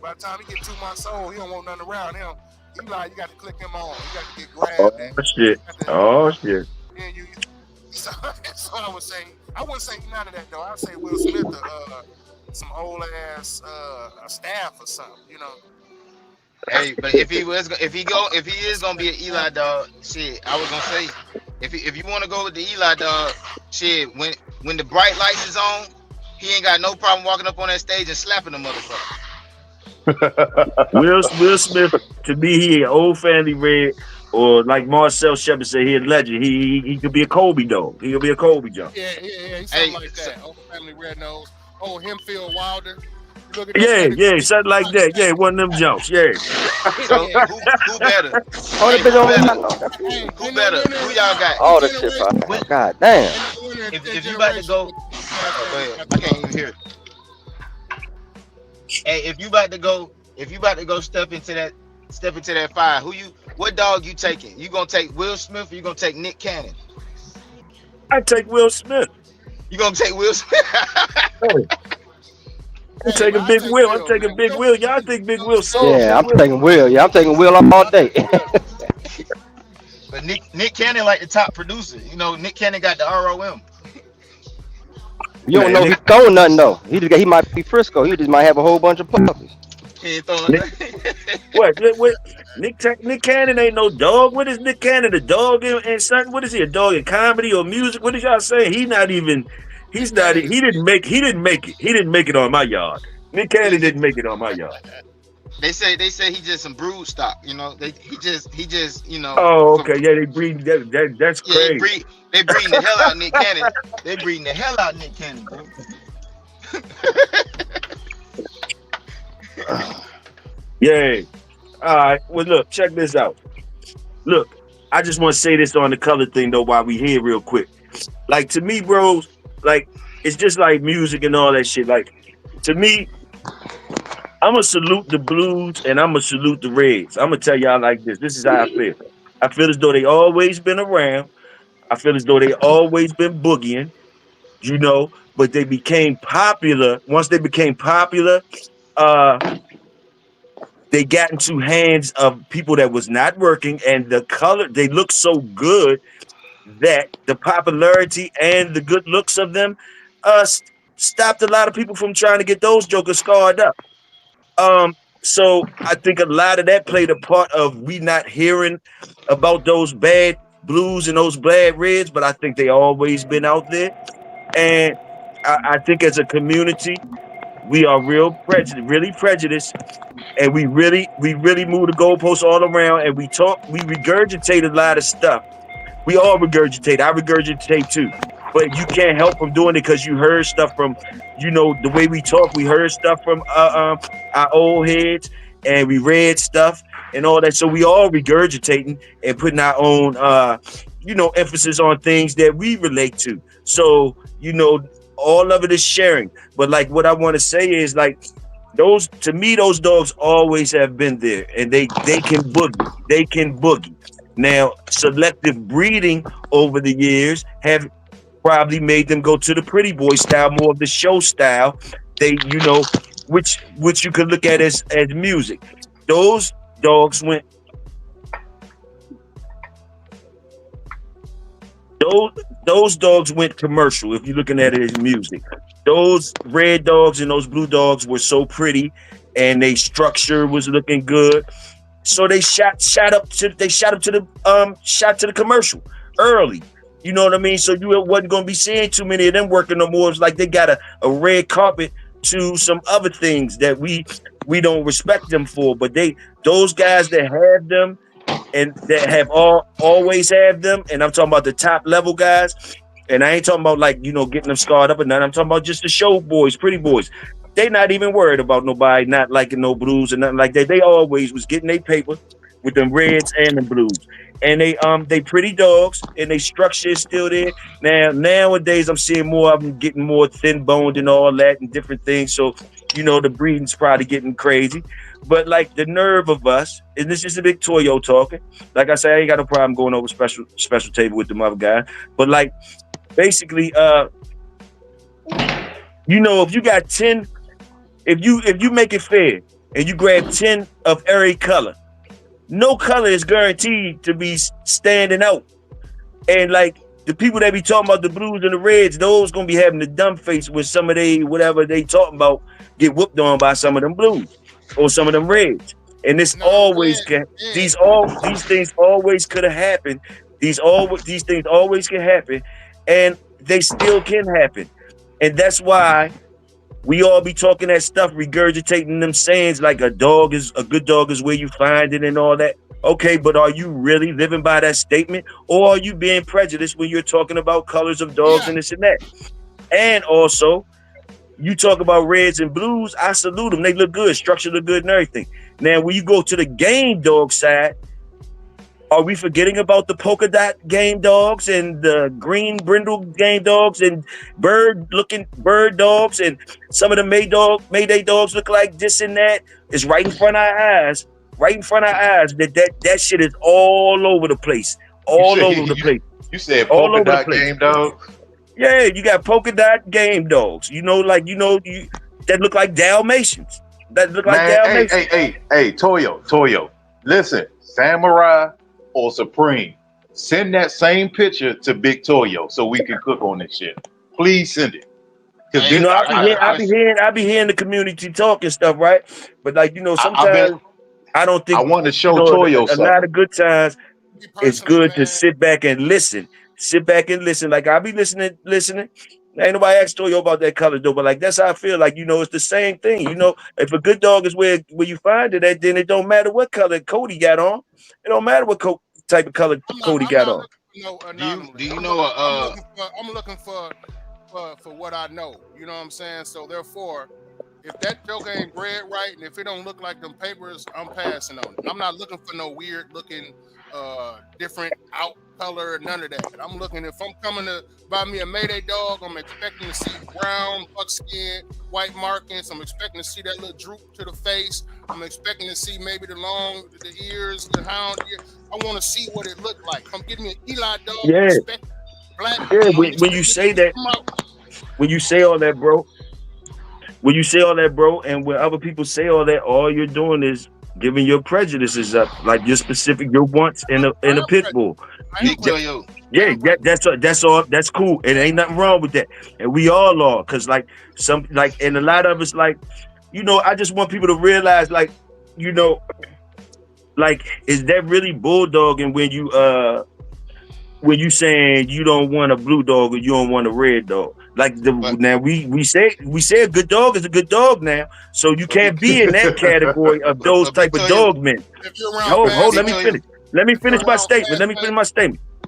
S7: By the time he get 2 months old, he don't want nothing around him. Eli, you got to click him on. You got to get grabbed.
S2: Oh shit. Oh shit.
S7: Yeah, so that's what I would say. I wouldn't say none of that though. I'd say Will Smith, some old ass staff or something. You know.
S3: Hey, but if he is gonna be an Eli dog, shit, I was gonna say, if you want to go with the Eli dog, shit, when the bright lights is on, he ain't got no problem walking up on that stage and slapping the motherfucker.
S2: Will Smith, to me, he an old family red, or like Marcel Shepard said, he a legend. He could be a Kobe dog. He could be a Kobe jump.
S7: Yeah. He's something
S3: Hey,
S7: like that. Old family red nose. Oh, Hempfield Wilder. You look at
S2: Yeah, something like that. Yeah, one of them jumps. Yeah.
S3: So who better?
S6: Oh,
S3: Hey,
S6: the bitch
S3: who
S6: on
S3: better?
S6: the
S3: Who better? Who y'all got?
S6: all the shit, bro. God damn.
S3: If you about to go, oh, go ahead. I can't even hear it. Hey, if you about to go step into that fire, what dog you taking? You gonna take Will Smith or you gonna take Nick Cannon?
S2: I take Will Smith.
S3: You gonna take Will Smith?
S2: I'm
S7: Hey,
S2: taking
S7: man, I
S2: Big
S7: take
S2: Will. I'm
S7: Will,
S2: taking
S7: man.
S2: Big Will. Y'all think Big Will soft?
S6: Yeah,
S2: Take
S6: I'm
S2: Will.
S6: taking Will. Yeah, I'm taking Will all day.
S3: But Nick Cannon like the top producer. You know, Nick Cannon got the ROM.
S6: You don't
S2: Man,
S6: know if he throwing nothing though. He might be Frisco. He just might have a whole bunch of puppies.
S3: He ain't throwing.
S2: Nick, what? Nick Cannon ain't no dog. What is Nick Cannon? A dog in something? What is he? A dog in comedy or music? What is y'all saying? He's not even. He's
S7: Nick
S2: not.
S7: Cannon
S2: He
S7: is
S2: didn't make. He didn't make it. He didn't make it on my yard. Nick Cannon didn't make it on my yard.
S3: They say he just some brood stock. You know, he just you know
S2: Oh,
S3: for
S2: okay. Yeah, they breed. That's
S3: yeah
S2: crazy.
S3: they breeding the hell out of Nick Cannon. They breeding the hell out of Nick Cannon, bro.
S2: Yeah. All right. Well, look. Check this out. Look, I just want to say this on the color thing though, while we here, real quick. Like to me, bros, like it's just like music and all that shit. Like to me, I'm gonna salute the blues and I'm gonna salute the reds. I'm gonna tell y'all like this. This is how I feel. I feel as though they always been around. I feel as though they always been boogieing, but they became popular. Once they became popular, uh, they got into hands of people that was not working, and the color they look so good that the popularity and the good looks of them stopped a lot of people from trying to get those jokers scarred up. So I think a lot of that played a part of we not hearing about those bad blues and those bad reds, but I think they always been out there. And I think as a community, we are really prejudiced, and we really move the goalposts all around, and we regurgitate a lot of stuff. We all regurgitate. I regurgitate too. But you can't help from doing it because you heard stuff from, the way we talk. We heard stuff from our old heads, and we read stuff and all that. So we all regurgitating and putting our own, emphasis on things that we relate to. So, all of it is sharing. But like what I want to say is like, to me, those dogs always have been there, and they can boogie. They can boogie. Now, selective breeding over the years have probably made them go to the pretty boy style, more of the show style. They, which you could look at as music. Those dogs went. Those dogs went commercial. If you're looking at it as music, those red dogs and those blue dogs were so pretty, and their structure was looking good. So they shot to the commercial early. You know what I mean? So you wasn't gonna be seeing too many of them working no more. It's like they got a red carpet to some other things that we don't respect them for. But those guys that have them and that have always have them, and I'm talking about the top level guys. And I ain't talking about like, getting them scarred up or nothing. I'm talking about just the show boys, pretty boys. They not even worried about nobody not liking no blues and nothing like that. They always was getting their paper with them reds and the blues. And they pretty dogs, and they structure is still there. Nowadays I'm seeing more of them getting more thin boned and all that and different things. So, the breeding's probably getting crazy. But like the nerve of us, and this is a big Toyo talking. Like I said, I ain't got no problem going over special table with the other guy. But like basically, if you got 10, if you make it fair and you grab 10 of every color, no color is guaranteed to be standing out. And like the people that be talking about the blues and the reds, those gonna be having the dumb face with some of whatever they talking about get whooped on by some of them blues or some of them reds. And this always can. These things always could have happened. These things always can happen, and they still can happen. And that's why we all be talking that stuff, regurgitating them sayings like a good dog is where you find it and all that. Okay, but are you really living by that statement, or are you being prejudiced when you're talking about colors of dogs and this and that? And also, you talk about reds and blues, I salute them. They look good, structure look good and everything. Now, when you go to the game dog side, are we forgetting about the polka dot game dogs and the green brindle game dogs and bird dogs and some of the Mayday dogs look like this and that? It's right in front of our eyes. Right in front of our eyes. That shit is all over the place. All over the place.
S4: You said polka dot game dogs?
S2: Yeah, you got polka dot game dogs. that look like Dalmatians. That look like
S4: Man,
S2: Dalmatians.
S4: hey, Toyo. Listen, Samurai or Supreme, send that same picture to Big Toyo so we can cook on this shit. Please send it. Because
S2: You know, I
S3: I
S2: be hearing the community talk and stuff, right? But like, you know,
S4: I've been,
S2: sometimes I don't
S4: I
S2: think,
S4: want to
S2: you
S4: show
S2: know,
S4: Toyo
S2: a lot
S4: something.
S2: of good times.
S7: Me
S2: It's
S7: personally,
S2: good to
S7: man,
S2: sit back and listen. Sit back and listen. Like I'll be listening. Ain't nobody asked Toyo about that color though, but like that's how I feel. Like, you know, it's the same thing. You know, if a good dog is where you find it at, then it don't matter what color Cody got on. It don't matter what type of color Cody
S7: I'm
S2: got
S7: not
S2: on.
S7: looking for no
S3: do you
S7: anomaly.
S3: know
S7: I'm looking for what I know. You know what I'm saying? So therefore, if that joke ain't bred right, and if it don't look like them papers, I'm passing on it. I'm not looking for no weird looking, different out color, none of that. I'm looking, if I'm coming to buy me a Mayday dog, I'm expecting to see brown, buckskin, white markings. I'm expecting to see that little droop to the face. I'm expecting to see maybe the ears, the hound ear. I want to see what it looked like. Come get me an Eli dog.
S2: Yeah.
S7: I'm expecting black.
S2: Yeah,
S7: I'm
S2: when you
S7: expecting
S2: say
S7: it to
S2: that,
S7: come out.
S2: when you say all that, bro, and when other people say all that, all you're doing is giving your prejudices up, like your specific your wants in
S7: I
S2: a
S7: am
S2: pit
S7: prejudice.
S2: bull.
S7: I
S2: You,
S7: am
S3: Big
S2: that,
S7: prejudice.
S3: Toyo?
S2: yeah, that's all. That's cool. It ain't nothing wrong with that, and we all are, cause like and a lot of us, like, you know, I just want people to realize, like, you know, like, is that really bulldogging when you saying you don't want a blue dog or you don't want a red dog? Like
S3: But
S2: now we say a good dog is a good dog now, so you
S3: but
S2: can't
S3: big
S2: be in that category of those
S3: but Big
S2: type of
S3: Toyo,
S2: dog men.
S7: If you're around
S2: Hold,
S7: fast
S2: let
S3: Big
S2: me
S7: pace,
S3: Toyo.
S2: finish. Let me
S7: if you're
S2: finish my
S7: around
S2: statement.
S7: fast pace,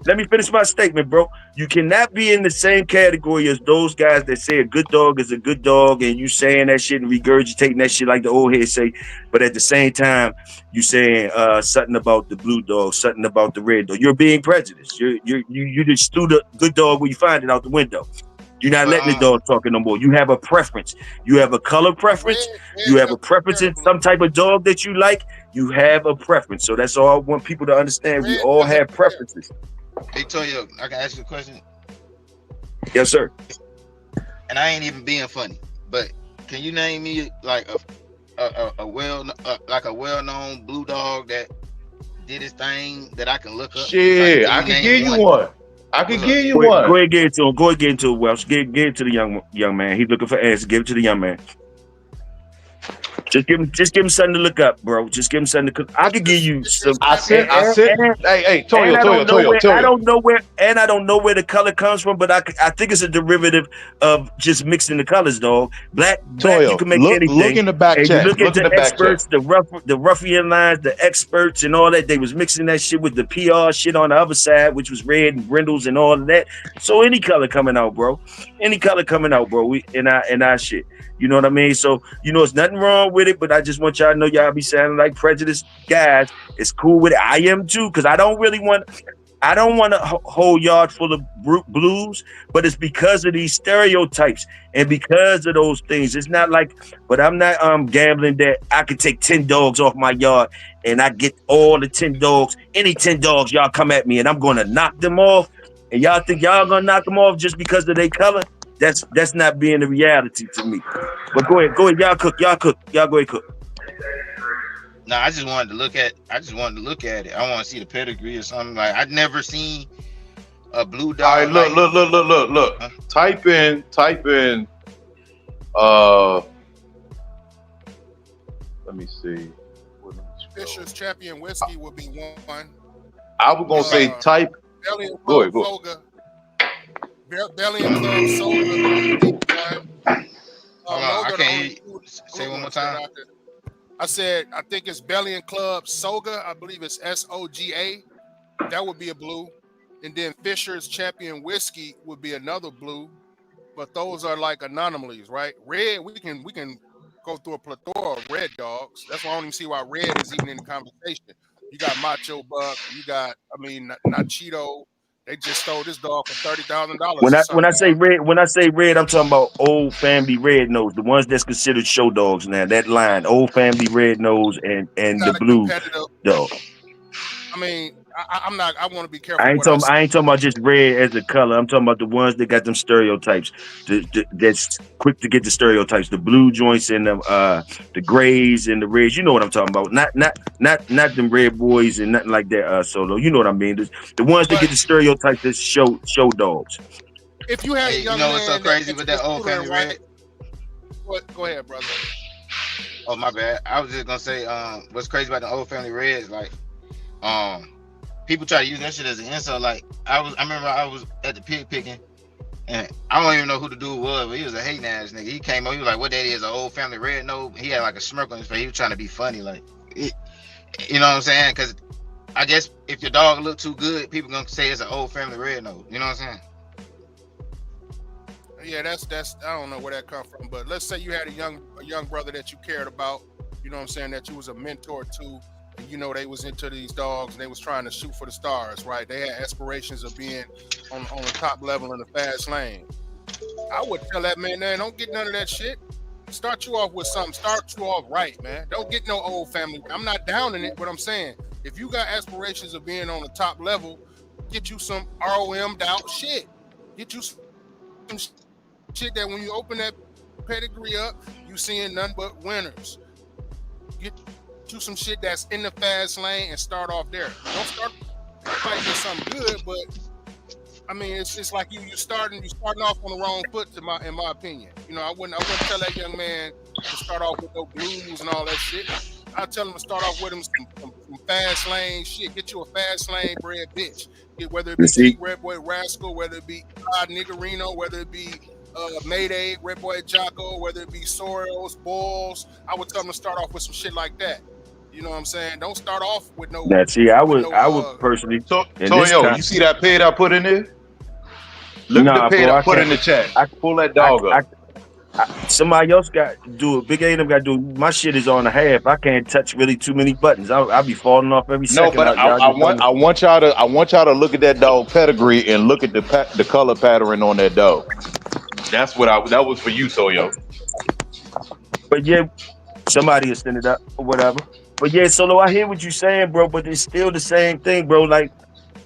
S2: Let me finish my statement, bro. You cannot be in the same category as those guys that say a good dog is a good dog, and you saying that shit and regurgitating that shit like the old heads say, but at the same time, you saying something about the blue dog, something about the red dog. You're being prejudiced. You just threw the good dog where you find it out the window. You're not
S3: But
S2: letting the dog talk no more. You have a preference. You have a color preference. You have a preference in some type of dog that you like. You have a preference. So that's all I want people to understand. We
S7: red
S2: all
S7: doesn't
S2: have
S7: compare.
S2: preferences.
S3: Big Toyo, I can ask you a question,
S2: Yes, sir.
S3: and I ain't even being funny. But can you name me like a well-known blue dog that did his thing that I can look up? Like,
S4: Shit,
S3: can
S4: I
S3: you
S4: can
S3: name
S4: give you
S3: one?
S4: one. I can
S3: What's up?
S4: give you
S2: Go ahead,
S4: one.
S2: get into him. Go ahead, get into it, Welsh. Give it to the young man. He's looking for answers. Give it to the young man. Just give him something to look up, bro. Just give him something to cook. I could give you
S7: It's
S2: some.
S4: I
S7: champion.
S4: sent. Hey, Toyo,
S2: And I don't
S4: Toyo.
S2: know where the color comes from, but I think it's a derivative of just mixing the colors, dog. Black, you
S4: Toyo,
S2: can make
S4: look
S2: anything.
S4: in the back
S2: And you
S4: check.
S2: look
S4: Look in
S2: into
S4: the back check.
S2: experts, the ruffian lines, the experts, and all that. They was mixing that shit with the PR shit on the other side, which was red and brindles and all of that. So any color coming out, bro. Any color coming out, bro. We in our shit. You know what I mean? So, you know, it's nothing wrong with it, but I just want y'all to know y'all be sounding like prejudiced guys. It's cool with it. I am too, because I don't want a whole yard full of blues, but it's because of these stereotypes and because of those things. It's not like, but I'm not gambling that I could take 10 dogs off my yard and I get all the 10 dogs, any 10 dogs, y'all come at me and I'm going to knock them off. And y'all think y'all going to knock them off just because of their color? That's not being the reality to me. But go ahead, y'all cook, y'all go ahead, cook.
S3: No, I just wanted to look at it. I want to see the pedigree or something. Like, I'd never seen a blue dog.
S4: All right, look.
S3: Huh?
S4: Type in. Let me see.
S7: Fisher's Champion Whiskey would be one.
S4: I was gonna say type.
S7: Belly and
S4: Go ahead,
S7: Club Soga. Belly and Club Soga would be one.
S3: Hold on, I can't hear you. Say one more time.
S7: I said, I think it's Belly and Club Soga. I believe it's SOGA. That would be a blue. And then Fisher's Champion Whiskey would be another blue. But those are like anomalies, right? Red, we can go through a plethora of red dogs. That's why I don't even see why red is even in the conversation. You got Macho Buck. You got, Nachito. They just stole this dog for $30,000.
S2: When I say red, I'm talking about old family red nose, the ones that's considered show dogs now. That line, old family red nose and the
S7: not a
S2: blue
S7: competitive.
S2: dog.
S7: I mean, I'm not. I want to be careful what I say.
S2: I ain't talking about just red as a color. I'm talking about the ones that got them stereotypes. That's quick to get the stereotypes. The blue joints and the grays and the reds. You know what I'm talking about. Not them red boys and nothing like that. Solo. You know what I mean. The ones that get the stereotypes that show dogs.
S7: If you had a young
S3: you know what's so
S7: man
S3: crazy with that old family red?
S7: Go ahead, brother.
S3: Oh my bad. I was just gonna say, what's crazy about the old family reds, like, people try to use that shit as an insult. Like, I remember I was at the pig picking, and I don't even know who the dude was, but he was a hating ass nigga. He came over, he was like, "What that is, an old family red?" No, he had like a smirk on his face. He was trying to be funny, like, you know what I'm saying? Because I guess if your dog look too good, people gonna say it's an old family red nose. You know what I'm saying?
S7: Yeah, that's I don't know where that come from, but let's say you had a young brother that you cared about, you know what I'm saying, that you was a mentor to, and you know they was into these dogs and they was trying to shoot for the stars, right? They had aspirations of being on the top level in the fast lane. I would tell that man, don't get none of that shit. Start you off with something. Start you off right, man. Don't get no old family. I'm not downing it, but I'm saying if you got aspirations of being on the top level, get you some ROM'd out shit. Get you some shit that when you open that pedigree up, you seeing none but winners. Get you some shit that's in the fast lane and start off there. Don't start fighting with something good, but I mean it's like you starting off on the wrong foot in my opinion. You know, I wouldn't tell that young man to start off with no blues and all that shit. I'd tell him to start off with him some fast lane shit. Get you a fast lane bred bitch. Whether it be Red Boy Rascal, whether it be Niggerino, whether it be Mayday, Red Boy Jocko, whether it be Soros, Bulls, I would tell them to start off with some shit like that. You know what I'm saying? Don't start off with no.
S2: I would personally.
S4: Toyo, you see that pig I put in there? Look at the pig I put in the chat.
S2: I can pull that dog up. Somebody else got to do it. Big A&M got to do it. My shit is on the half. I can't touch really too many buttons. I'll be falling off every second.
S4: No, but I want y'all to look at that dog pedigree and look at the color pattern on that dog. That's what that was for you, Toyo.
S2: But yeah, somebody will send it up or whatever. But yeah, Solo, I hear what you're saying, bro. But it's still the same thing, bro. Like,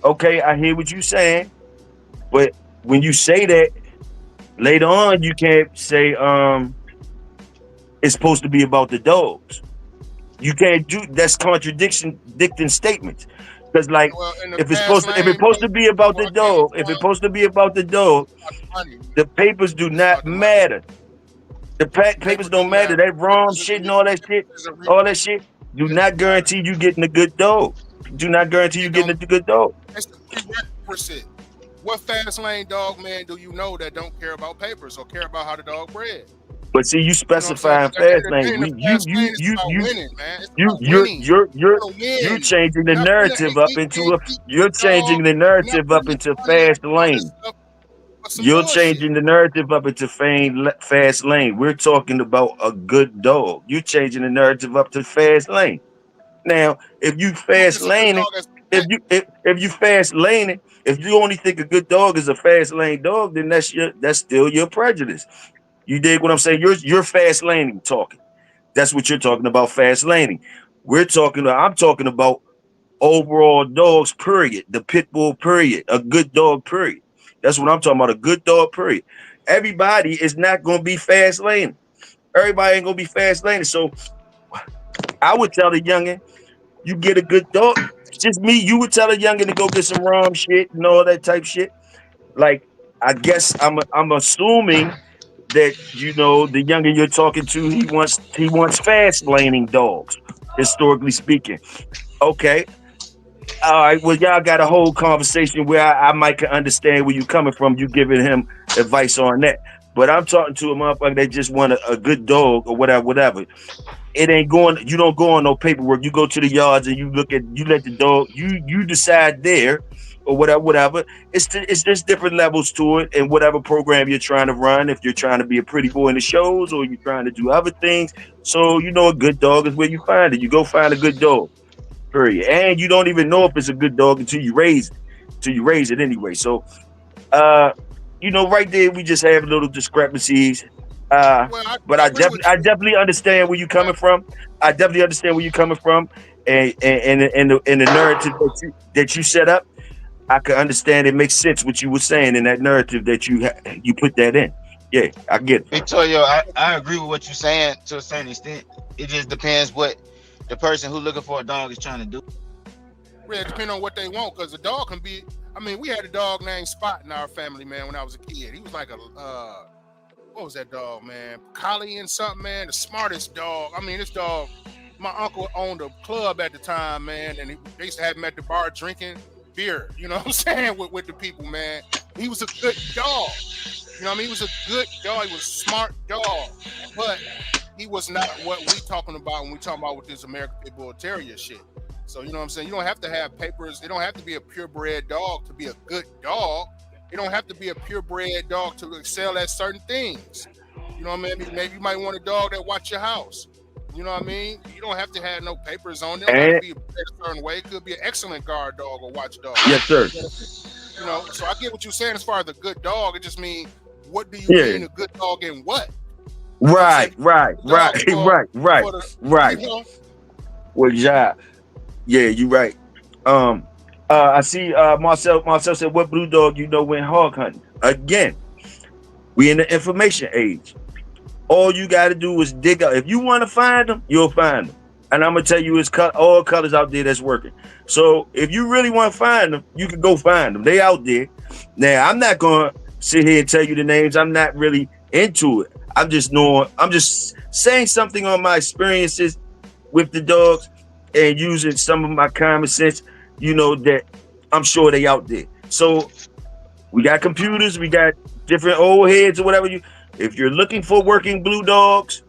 S2: okay, I hear what you're saying, but when you say that, later on, you can't say it's supposed to be about the dogs. You can't do that's contradicting statements. Because like if it's supposed to be about the dog, the papers do not matter. The papers don't matter. That wrong shit and all that shit do not guarantee you getting a good dog. Do not guarantee you getting a good dog.
S7: That's the prerequisite. What fast lane dog man do you know that don't care about papers or care about how the dog bred?
S2: But see, you specifying fast lane. You're changing the narrative up into fast lane. You're changing the narrative up into fast lane. We're talking about a good dog. You're changing the narrative up to fast lane. Now, if you fast laning, if you fast laning, if you only think a good dog is a fast lane dog, then that's still your prejudice. You dig what I'm saying? You're fast laning talking. That's what you're talking about, fast laning. I'm talking about overall dogs, period. The pit bull, period. A good dog, period. That's what I'm talking about, a good dog, period. Everybody is not going to be fast laning. Everybody ain't going to be fast laning. So I would tell the youngin, you get a good dog. It's just me. You would tell a youngin to go get some ROM shit and all that type shit. Like, I guess I'm assuming that, you know, the youngin you're talking to, he wants fast laning dogs, historically speaking. Okay. All right. Well, y'all got a whole conversation where I might can understand where you coming from. You giving him advice on that. But I'm talking to a motherfucker that just want a good dog or whatever. It ain't going. You don't go on no paperwork. You go to the yards and you let the dog. You decide there or whatever. It's just different levels to it, and whatever program you're trying to run. If you're trying to be a pretty boy in the shows or you're trying to do other things, so you know a good dog is where you find it. You go find a good dog. Period. And you don't even know if it's a good dog until you raise it anyway. So, you know, right there we just have little discrepancies. But I definitely understand where you're coming from. and the narrative that you set up, I could understand. It makes sense what you were saying in that narrative that you put that in. Yeah, I get it.
S3: Victoria, I agree with what you're saying to a certain extent. It just depends what the person who's looking for a dog is trying to do.
S7: Really depend on what they want, because the dog can be. I mean, we had a dog named Spot in our family, man. When I was a kid, he was like a what was that dog, man? Collie and something, man. The smartest dog. I mean, this dog. My uncle owned a club at the time, man, and they used to have him at the bar drinking beer. You know what I'm saying with the people, man. He was a good dog. You know what I mean? He was a good dog. He was a smart dog, but he was not what we talking about when we talking about with this American Pit Bull Terrier shit. So, you know what I'm saying? You don't have to have papers. It don't have to be a purebred dog to be a good dog. It don't have to be a purebred dog to excel at certain things. You know what I mean? Maybe you might want a dog that watch your house. You know what I mean? You don't have to have no papers on it. It don't have to be a certain way. It could be an excellent guard dog or watch dog.
S2: Yes, sir.
S7: You know, so I get what you're saying as far as a good dog. It just means, what do you mean a good dog and what?
S2: Right. Well, yeah, you right. I see Marcel said, what blue dog you know went hog hunting? Again, we in the information age. All you got to do is dig out. If you want to find them, you'll find them. And I'm going to tell you, it's all colors out there that's working. So if you really want to find them, you can go find them. They out there. Now, I'm not going to sit here and tell you the names. I'm not really into it. I'm just saying something on my experiences with the dogs and using some of my common sense, that I'm sure they out there. So we got computers, we got different old heads or whatever. If you're looking for working blue dogs,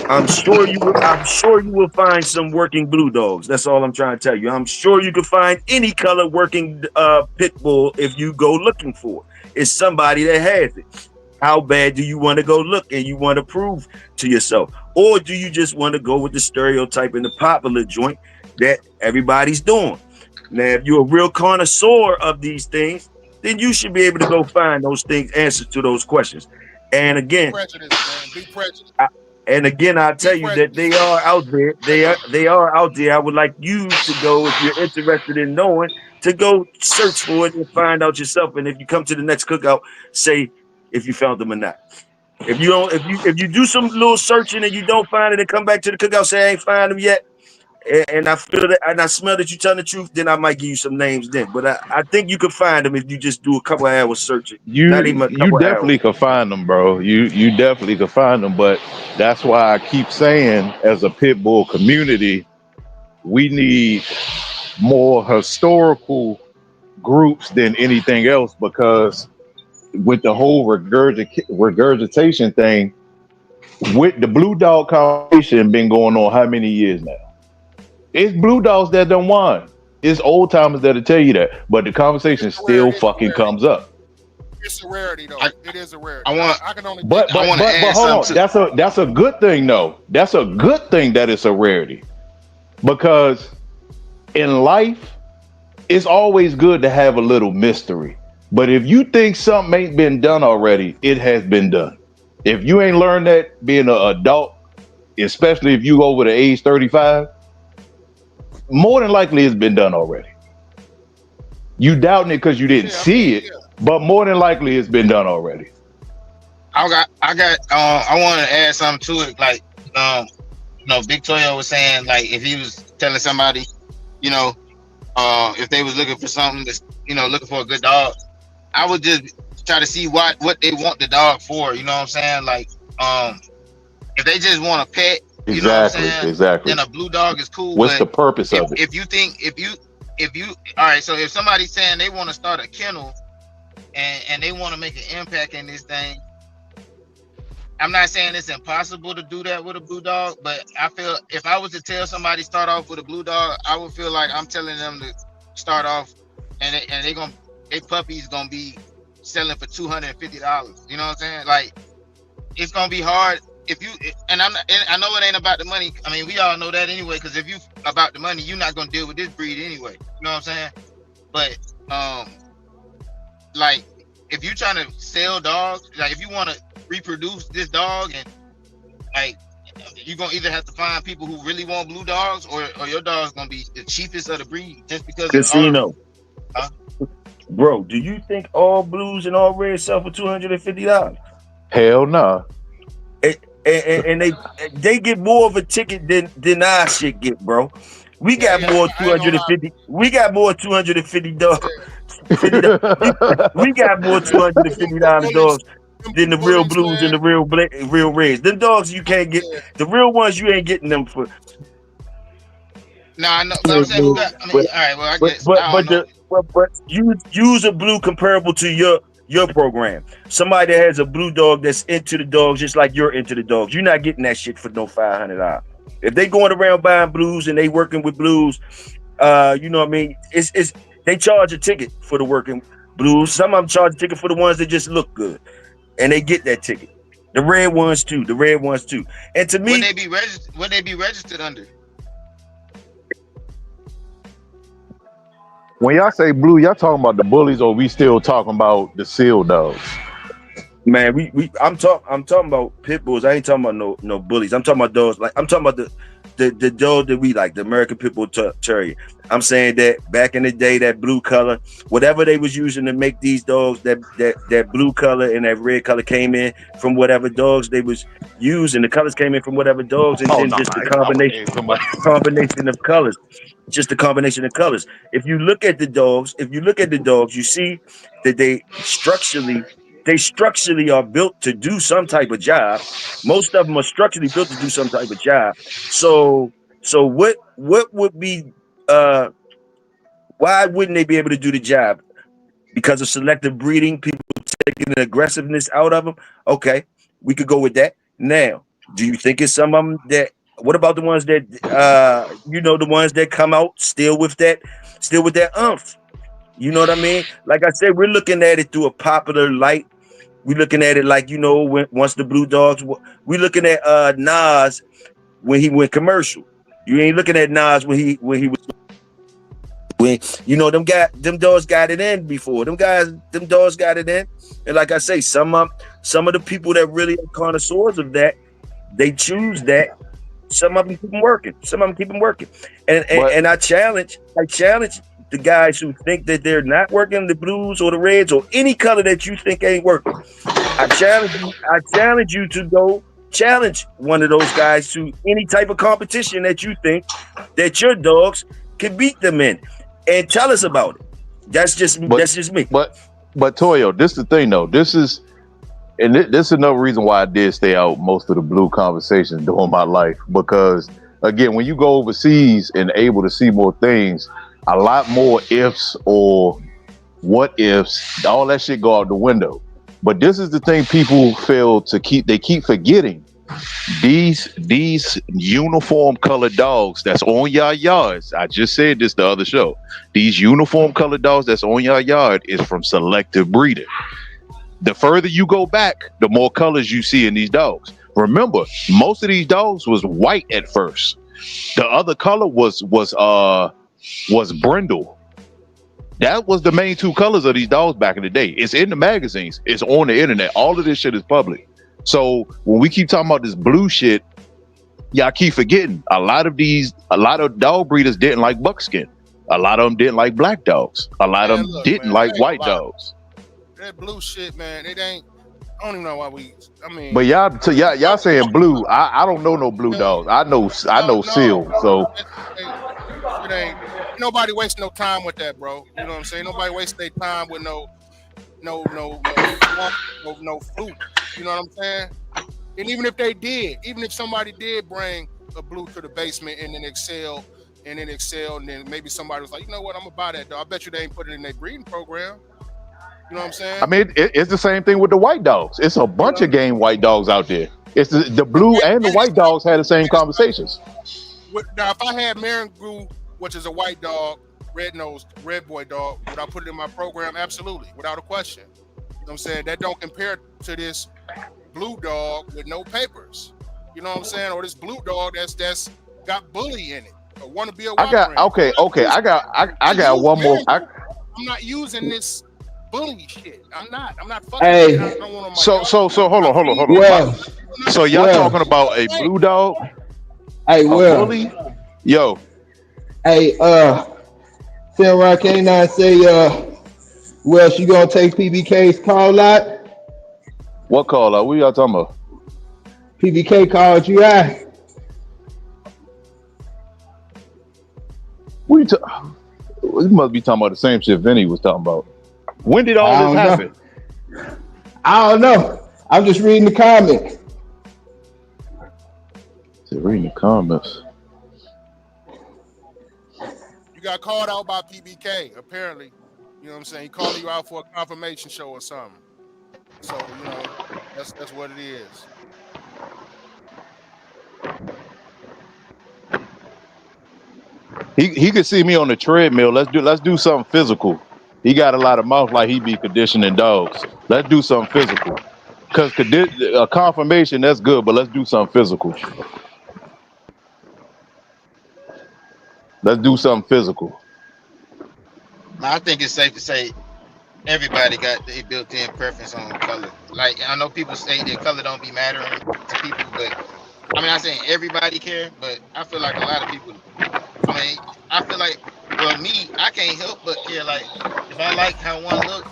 S2: I'm sure you will find some working blue dogs. That's all I'm trying to tell you. I'm sure you can find any color working pit bull if you go looking for it. It's somebody that has it. How bad do you want to go look and you want to prove to yourself? Or do you just want to go with the stereotype and the popular joint that everybody's doing? Now, if you're a real connoisseur of these things, then you should be able to go find those things, answers to those questions. And again,
S7: Be prejudiced.
S2: And again, I'll tell you that they are out there. They are out there. I would like you to go, if you're interested in knowing, to go search for it and find out yourself. And if you come to the next cookout, say if you found them or not. If you don't, if you do some little searching and you don't find it, and come back to the cookout, say I ain't find them yet, and I feel that and I smell that you telling the truth, then I might give you some names then. But I think you can find them if you just do a couple of hours searching.
S4: You definitely could find them, bro. You definitely could find them. But that's why I keep saying, as a pit bull community, we need more historical groups than anything else, because with the whole regurgitation thing, with the blue dog conversation been going on how many years now? It's blue dogs that don't want. It's old timers that'll tell you that, but the conversation still fucking comes up.
S7: It's a rarity, though. It is a rarity.
S2: I can only. But hold on. That's a good thing, though. That's a good thing that it's a rarity, because in life, it's always good to have a little mystery. But if you think something ain't been done already, it has been done. If you ain't learned that being an adult, especially if you over the age 35, more than likely it's been done already. You doubting it because you didn't see it, but more than likely it's been done already.
S3: I want to add something to it. Like, Big Toyo was saying, like, if he was telling somebody, if they was looking for something that's, looking for a good dog, I would just try to see what they want the dog for. You know what I'm saying? Like, if they just want a pet, you know what I'm saying?
S2: Exactly.
S3: Then a blue dog is cool.
S2: What's the purpose of it?
S3: If you, all right. So if somebody's saying they want to start a kennel and they want to make an impact in this thing, I'm not saying it's impossible to do that with a blue dog, but I feel if I was to tell somebody start off with a blue dog, I would feel like I'm telling them to start off, and their puppy's gonna be selling for $250. You know what I'm saying? Like, it's gonna be hard. I know it ain't about the money. I mean, we all know that anyway, because if you about the money, you're not gonna deal with this breed anyway. You know what I'm saying? But like, if you're trying to sell dogs, like if you want to reproduce this dog, and like you're gonna either have to find people who really want blue dogs, or your dog's gonna be the cheapest of the breed just because of
S2: Casino.
S3: Huh?
S2: Bro, do you think all blues and all reds sell for $250?
S4: Hell no.
S2: And they get more of a ticket than our shit get, bro. We got more 250. We got more $250. We got more $250 dogs than the real blues and the real reds. Them dogs you can't get. The real ones you ain't getting them for.
S3: Nah, no, but I'm saying who got. I mean, all right, well, I guess.
S2: But use a blue comparable to your program. Somebody that has a blue dog that's into the dogs just like you're into the dogs. You're not getting that shit for no $500. If they going around buying blues and they working with blues, you know what I mean? It's they charge a ticket for the working blues. Some of them charge a ticket for the ones that just look good, and they get that ticket. The red ones too. And to me,
S3: would they be registered under?
S4: When y'all say blue, y'all talking about the bullies, or we still talking about the seal dogs?
S2: Man, I'm talking about pit bulls. I ain't talking about no bullies. I'm talking about dogs. Like I'm talking about the dog that we like, the American Pit Bull Terrier. I'm saying that back in the day, that blue color, whatever they was using to make these dogs, that blue color and that red color came in from whatever dogs they was using. The colors came in from whatever dogs, and then just the combination of colors. Just a combination of colors. If you look at the dogs, you see that they structurally are built to do some type of job. Most of them are structurally built to do some type of job. So what would be why wouldn't they be able to do the job? Because of selective breeding, people taking the aggressiveness out of them. Okay, we could go with that. Now, do you think it's some of them that? What about the ones that the ones that come out still with that umph? You know what I mean? Like I said, we're looking at it through a popular light. We're looking at it like, once the blue dogs. We're looking at Nas when he went commercial. You ain't looking at Nas when he was. When them dogs got it in before. Them dogs got it in, and like I say, some of the people that really are connoisseurs of that, they choose that. Some of them keep them working. And I challenge the guys who think that they're not working, the blues or the reds or any color that you think ain't working. I challenge you to go challenge one of those guys to any type of competition that you think that your dogs can beat them in, and tell us about it. That's just me.
S4: But Toyo, this is the thing though. This is another reason why I did stay out most of the blue conversations during my life, because again, when you go overseas and able to see more things, a lot more ifs or what ifs, all that shit go out the window. But this is the thing people fail to keep forgetting. These uniform colored dogs that's on your yards. I just said this the other show. These uniform colored dogs that's on your yard is from selective breeding. The further you go back, the more colors you see in these dogs. Remember, most of these dogs was white at first. The other color was brindle. That was the main two colors of these dogs back in the day. It's in the magazines. It's on the internet. All of this shit is public. So when we keep talking about this blue shit, y'all keep forgetting a lot of dog breeders didn't like buckskin. A lot of them didn't like black dogs. A lot of them didn't like white dogs.
S7: That blue shit, man, it ain't. I don't even know why
S4: But y'all saying blue. I don't know no blue dogs. I know seal. So
S7: it ain't. Nobody wasting no time with that, bro. You know what I'm saying? Nobody wasting their time with no fluke. You know what I'm saying? And even if somebody did bring a blue to the basement and then excel, and then maybe somebody was like, you know what, I'm gonna buy that dog. I bet you they ain't put it in their breeding program. You know what I'm saying?
S4: I mean, it's the same thing with the white dogs. It's a bunch of game white dogs out there. It's the blue and the white dogs had the same conversations.
S7: Now, if I had Maringou, which is a white dog, red-nosed, red boy dog, would I put it in my program? Absolutely, without a question. You know what I'm saying? That don't compare to this blue dog with no papers. You know what I'm saying? Or this blue dog that's got bully in it. Or want to be a
S4: I got one more.
S7: I'm not using this bully shit. I'm not fucking
S5: Hey,
S7: shit. I don't want on my
S4: So
S7: yard.
S4: hold
S7: I
S4: on.
S7: feed
S5: well,
S4: So y'all
S5: well,
S4: talking about a blue dog,
S5: hey,
S4: a
S5: well,
S4: bully? Yo,
S5: hey, Sam Rock K9 say, well, she gonna take PBK's call out.
S4: what call out? What y'all talking about?
S5: PBK called you out.
S4: What you you must be talking about the same shit Vinny was talking about. When did all
S5: I
S4: this
S5: don't
S4: happen?
S5: know. I don't know. I'm just reading the comments.
S4: Reading the comments.
S7: You got called out by PBK, apparently. You know what I'm saying? He calling you out for a confirmation show or something. So, you know, that's what it is.
S4: He could see me on the treadmill. Let's do something physical. He got a lot of mouth like he be conditioning dogs. Let's do something physical. Cause a confirmation, that's good, but let's do something physical. Let's do something physical.
S3: I think it's safe to say everybody got a built-in preference on color. Like I know people say that color don't be mattering to people, but I mean, I'm saying everybody care, but I feel like a lot of people. I mean, I feel like, well, me, I can't help but care. Like, if I like how one look,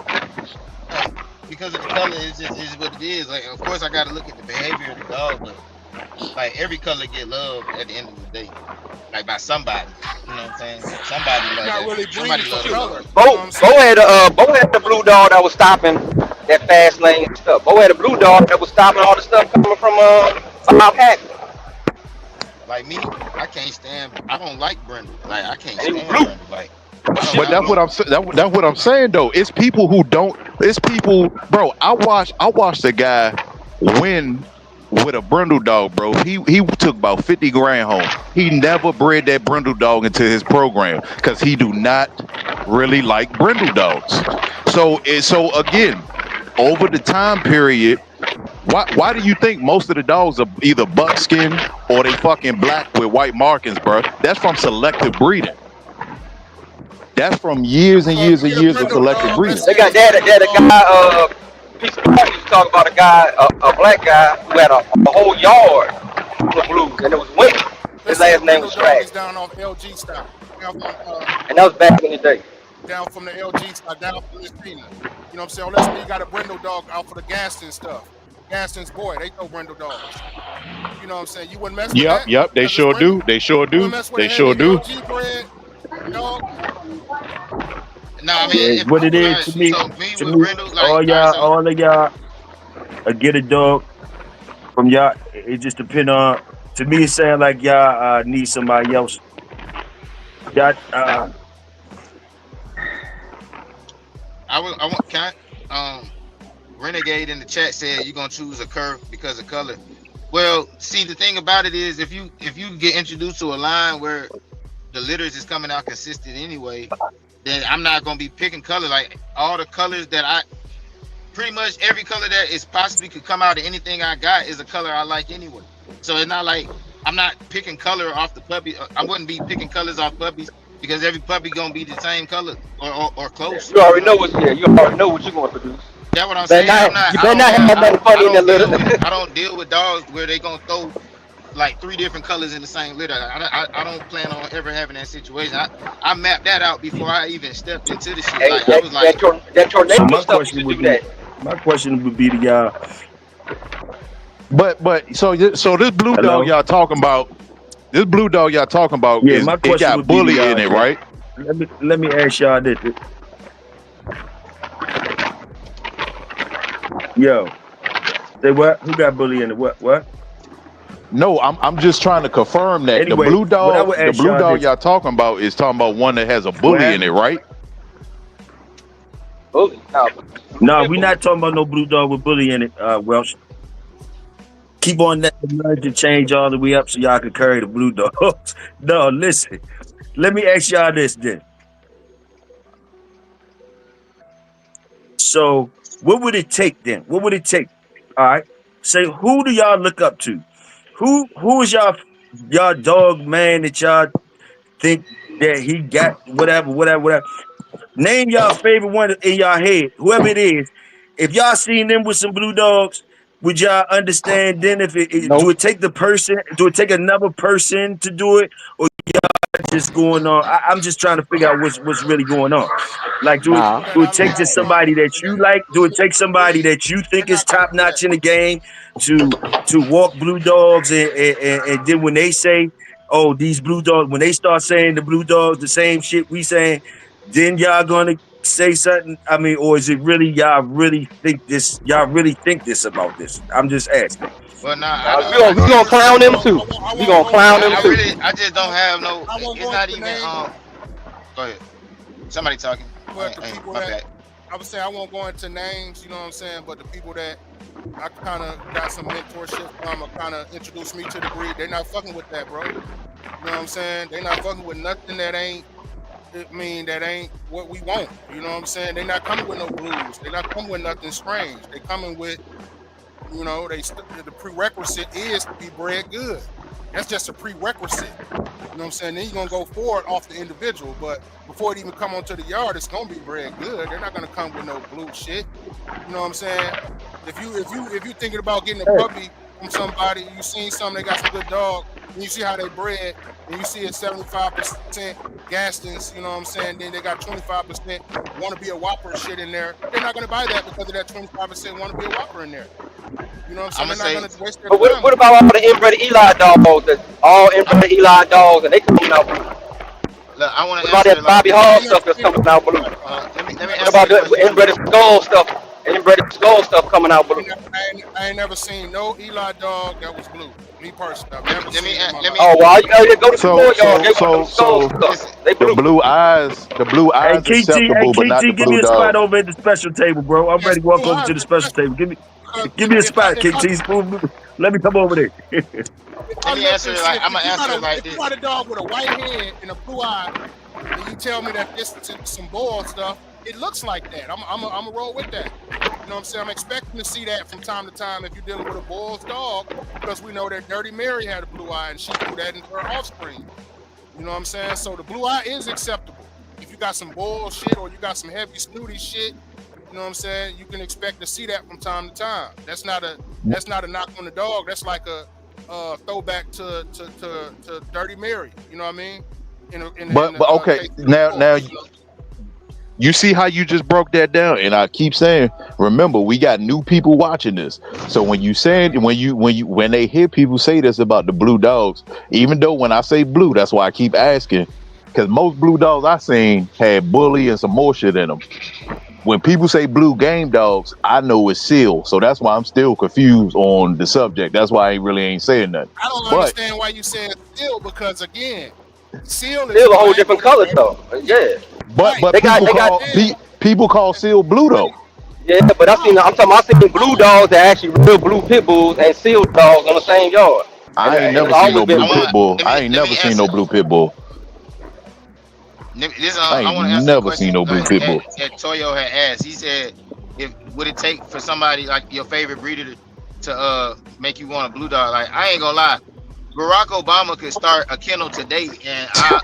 S3: like because of the color, it's just is what it is. Like, of course, I got to look at the behavior of the dog, but like every color get loved at the end of the day, like by somebody. You know what I'm saying? Somebody
S7: You're
S3: love
S7: not
S3: that.
S7: really
S3: Somebody
S7: breeding for
S3: love the
S7: color.
S3: color.
S7: You know what I'm saying?
S6: Bo had the blue dog that was stopping that fast lane and stuff. Bo had a blue dog that was stopping all the stuff coming from South Hackney.
S3: Like me, I can't stand. I don't like Brindle. Like I can't
S6: And he was
S3: stand
S6: blue.
S3: Brindle. Like I don't.
S4: But
S3: I
S4: that's what
S3: don't.
S4: I'm saying. That's what I'm saying though. It's people who don't. It's people, bro. I watched a guy win with a brindle dog, bro. He took about 50 grand home. He never bred that brindle dog into his program because he do not really like brindle dogs. So again, over the time period, why do you think most of the dogs are either buckskin or they fucking black with white markings, bro? That's from selective breeding. That's from years and
S7: So if
S4: years
S7: you
S4: and
S7: get a
S4: years of
S7: brindle
S4: selective
S7: dog,
S4: breeding.
S7: let's
S6: They
S7: say
S6: got
S7: this brindle
S6: that
S7: dog,
S6: guy piece of crap used to talk about a black guy who had a whole yard full of blues and it was winter. His
S7: let's say a
S6: last name was
S7: brindle dog
S6: Scratch.
S7: is down off LG stock, down from
S6: And that was back in the day.
S7: the LG stock, down from the Cena. You know what I'm saying? Or let's say you got a brindle dog out for the Gaston stuff. Gaston's boy, they throw brindle dogs. You know what I'm saying? You wouldn't mess with that
S4: Yep, they
S7: because it's
S4: sure
S7: brindle.
S4: do. They sure
S7: You
S4: do.
S7: wouldn't mess with
S4: They
S7: a
S4: sure
S7: heavy
S4: do.
S7: LG bred dog.
S3: No, I
S8: Yeah,
S3: mean, if
S8: what it
S3: all
S8: is
S3: right,
S8: to
S3: so me with
S8: me,
S3: Brindle, like all right, so
S8: all of y'all get a dog from y'all. It just depend on. To me, it sound like y'all need somebody else. Y'all,
S3: I want can Renegade in the chat said you're gonna choose a curve because of color. Well, see, the thing about it is if you get introduced to a line where the litters is coming out consistent anyway, then I'm not gonna be picking color. Like all the colors that I pretty much every color that is possibly could come out of anything I got is a color I like anyway. So it's not like I'm not picking color off the puppy. I wouldn't be picking colors off puppies because every puppy gonna be the same color or close.
S6: You
S3: You
S6: already
S3: know,
S6: know what you already know what you're going to produce.
S3: that's what
S6: You
S3: I'm
S6: better
S3: saying. I'm
S6: not
S3: not.
S6: you
S3: I
S6: better
S3: don't
S6: not
S3: have.
S6: have nothing
S3: I
S6: funny in that
S3: don't deal
S6: litter.
S3: with. I don't deal with dogs where they gonna throw like three different colors in the same litter. I don't plan on ever having that situation. I mapped that out before I even stepped into the shit.
S6: Hey,
S3: Like I was like,
S6: that
S8: so
S6: tornado stuff used to do that.
S8: my question would be to y'all.
S4: But so this blue dog
S8: Hello.
S4: y'all talking about,
S8: Yeah,
S4: is
S8: my
S4: it
S8: question
S4: got
S8: would be to
S4: bully in
S8: y'all.
S4: it,
S8: Then
S4: right?
S8: let me ask y'all this. Yo, say what? Who got bully in it? What?
S4: No, I'm just trying to confirm that
S8: Anyway, what I would
S4: the
S8: ask
S4: blue
S8: y'all
S4: dog
S8: this.
S4: y'all talking about is talking about one that has a
S8: What
S4: bully in it,
S8: happened?
S4: right?
S6: Bully. No,
S8: No,
S6: pit
S8: we
S6: bully.
S8: not talking about no blue dog with bully in it. Welsh. Keep on letting the merge and change all the way up so y'all can carry the blue dogs. No, listen. Let me ask y'all this then. So, what would it take then? What would it take? All right. Say, who do y'all look up to? Who is y'all dog man that y'all think that he got whatever. Name y'all favorite one in y'all head, whoever it is. If y'all seen them with some blue dogs, would y'all understand then if do
S6: Nope.
S8: it take the person, do it take another person to do it, or just going on? I'm just trying to figure out what's really going on. Like,
S6: Nah.
S7: That
S8: do it
S7: I
S8: take
S7: know
S8: just
S7: of.
S8: somebody that you like? Do it take somebody that you
S7: They're
S8: think is
S7: not gonna
S8: top
S7: do that.
S8: notch in the game to walk blue dogs and then when they say, oh, these blue dogs, when they start saying the blue dogs the same shit we saying, then y'all gonna say something? I mean, or is it really y'all really think this? Y'all really think this about this? I'm just asking.
S3: Well, nah,
S6: Nah, we
S7: I
S6: gonna clown
S7: personally
S6: them
S7: don't.
S6: too.
S7: I
S6: We
S7: won't
S6: gonna
S7: go into
S6: clown them
S3: I
S6: too.
S7: names.
S3: really, I just don't have no.
S7: I won't
S3: It's
S7: go
S3: not
S7: into the
S3: even.
S7: names,
S3: Go ahead. Somebody talking.
S7: but the
S3: Hey,
S7: people
S3: my
S7: that
S3: bad.
S7: I would say I won't go into names. You know what I'm saying? But the people that I kind of got some mentorship from, or kind of introduced me to the breed, they're not fucking with that, bro. You know what I'm saying? They're not fucking with nothing that ain't. That ain't what we want. You know what I'm saying? They're not coming with no blues. They're not coming with nothing strange. They coming with, the prerequisite is to be bred good. That's just a prerequisite. You know what I'm saying? Then you're gonna go forward off the individual, but before it even come onto the yard, it's gonna be bred good. They're not gonna come with no blue shit. You know what I'm saying? If you thinking about getting a puppy from somebody, you seen something they got some good dog, and you see how they bred, and you see it's 75% Gastons, you know what I'm saying? Then they got 25% want to be a whopper shit in there. They're not gonna buy that because of that 25% want to be a whopper in there. You know what I'm saying?
S3: I'm
S7: They're
S3: gonna
S7: not
S3: say,
S7: gonna waste their
S6: But
S7: time
S6: what
S7: with
S6: about all the inbred Eli dogs? That's all
S3: I'm,
S6: inbred Eli dogs, and they coming out blue.
S3: look, I want
S6: What
S3: to
S6: about
S3: answer
S6: that
S3: it like
S6: Bobby
S3: this.
S7: that. I
S6: Hall
S7: ain't never
S6: stuff that's
S7: seen
S6: coming
S7: no
S6: out blue?
S3: Let me
S7: I
S6: What
S3: answer
S6: about
S3: your
S6: the
S3: question like
S6: inbred
S3: this.
S6: skull stuff? Inbred skull stuff coming out blue.
S7: I ain't never seen no Eli dog that was blue. Me personally, I've
S3: Let me
S7: never
S3: let me
S7: seen it in my
S3: let
S7: life.
S3: me
S6: Oh, well, you go to the
S4: So
S6: store yard,
S4: so
S6: get one of them
S4: so
S6: skull
S4: so
S3: listen.
S6: stuff. They
S4: the
S6: blue.
S4: blue eyes acceptable, but not the
S8: Give me
S4: blue
S8: a spot
S4: dog.
S8: over at the special table, bro. I'm
S7: Yes,
S8: ready to walk
S7: blue
S8: over
S7: eyes
S8: to the
S7: are
S8: special
S7: special
S8: table.
S7: because
S8: Give me a spot,
S7: if
S8: KT. Let me come over there.
S3: Let
S7: I
S3: me
S7: look
S3: answer
S7: and
S3: it
S7: see
S3: like I'm gonna answer it like
S7: if you
S3: this.
S7: got a dog with a white head and a blue eye, and you tell me that this is some bull stuff, it looks like that. I'm a roll with that. You know what I'm saying? I'm expecting to see that from time to time if you're dealing with a bull's dog, because we know that Dirty Mary had a blue eye and she threw that into her offspring. You know what I'm saying? So the blue eye is acceptable. If you got some bullshit or you got some heavy snooty shit, you know what I'm saying? You can expect to see that from time to time. That's not a knock on the dog. That's like a throwback to Dirty Mary. You know what I mean? In the
S4: But okay,
S7: case of the bull.
S4: now you see how you just broke that down, and I keep saying, remember, we got new people watching this. So when they hear people say this about the blue dogs, even though when I say blue, that's why I keep asking, because most blue dogs I seen had bully and some more shit in them. When people say blue game dogs, I know it's seal. So that's why I'm still confused on the subject. That's why I really ain't saying nothing.
S7: I don't
S4: But
S7: understand why you saying seal, because again, seal is
S6: Still a whole
S7: black
S6: different
S7: with a
S6: color
S7: red
S6: though.
S7: tip.
S6: Yeah,
S4: but
S7: Right.
S4: but
S6: they
S7: But
S6: got
S4: people
S6: they got.
S4: call
S7: understand
S4: people call seal blue
S7: why
S4: though.
S7: you
S6: Yeah, but I'm talking. I seen blue
S7: no.
S6: dogs that actually real blue pit bulls and seal dogs on the same yard,
S4: I ain't
S6: and it's
S4: never
S3: Listen,
S4: seen
S6: always
S4: no
S6: been
S4: blue
S3: I
S6: blue.
S4: pit
S3: want
S4: bull. I ain't
S3: let
S4: never
S3: me
S4: seen
S3: answer
S4: no blue pit bull.
S3: this.
S4: I
S3: I
S4: ain't
S3: want to answer the
S4: never seen
S3: question
S4: no blue pit bull.
S3: that Toyo had asked. He said, "If would it take for somebody like your favorite breeder to make you want a blue dog?" Like I ain't gonna lie, Barack Obama could start a kennel today, and I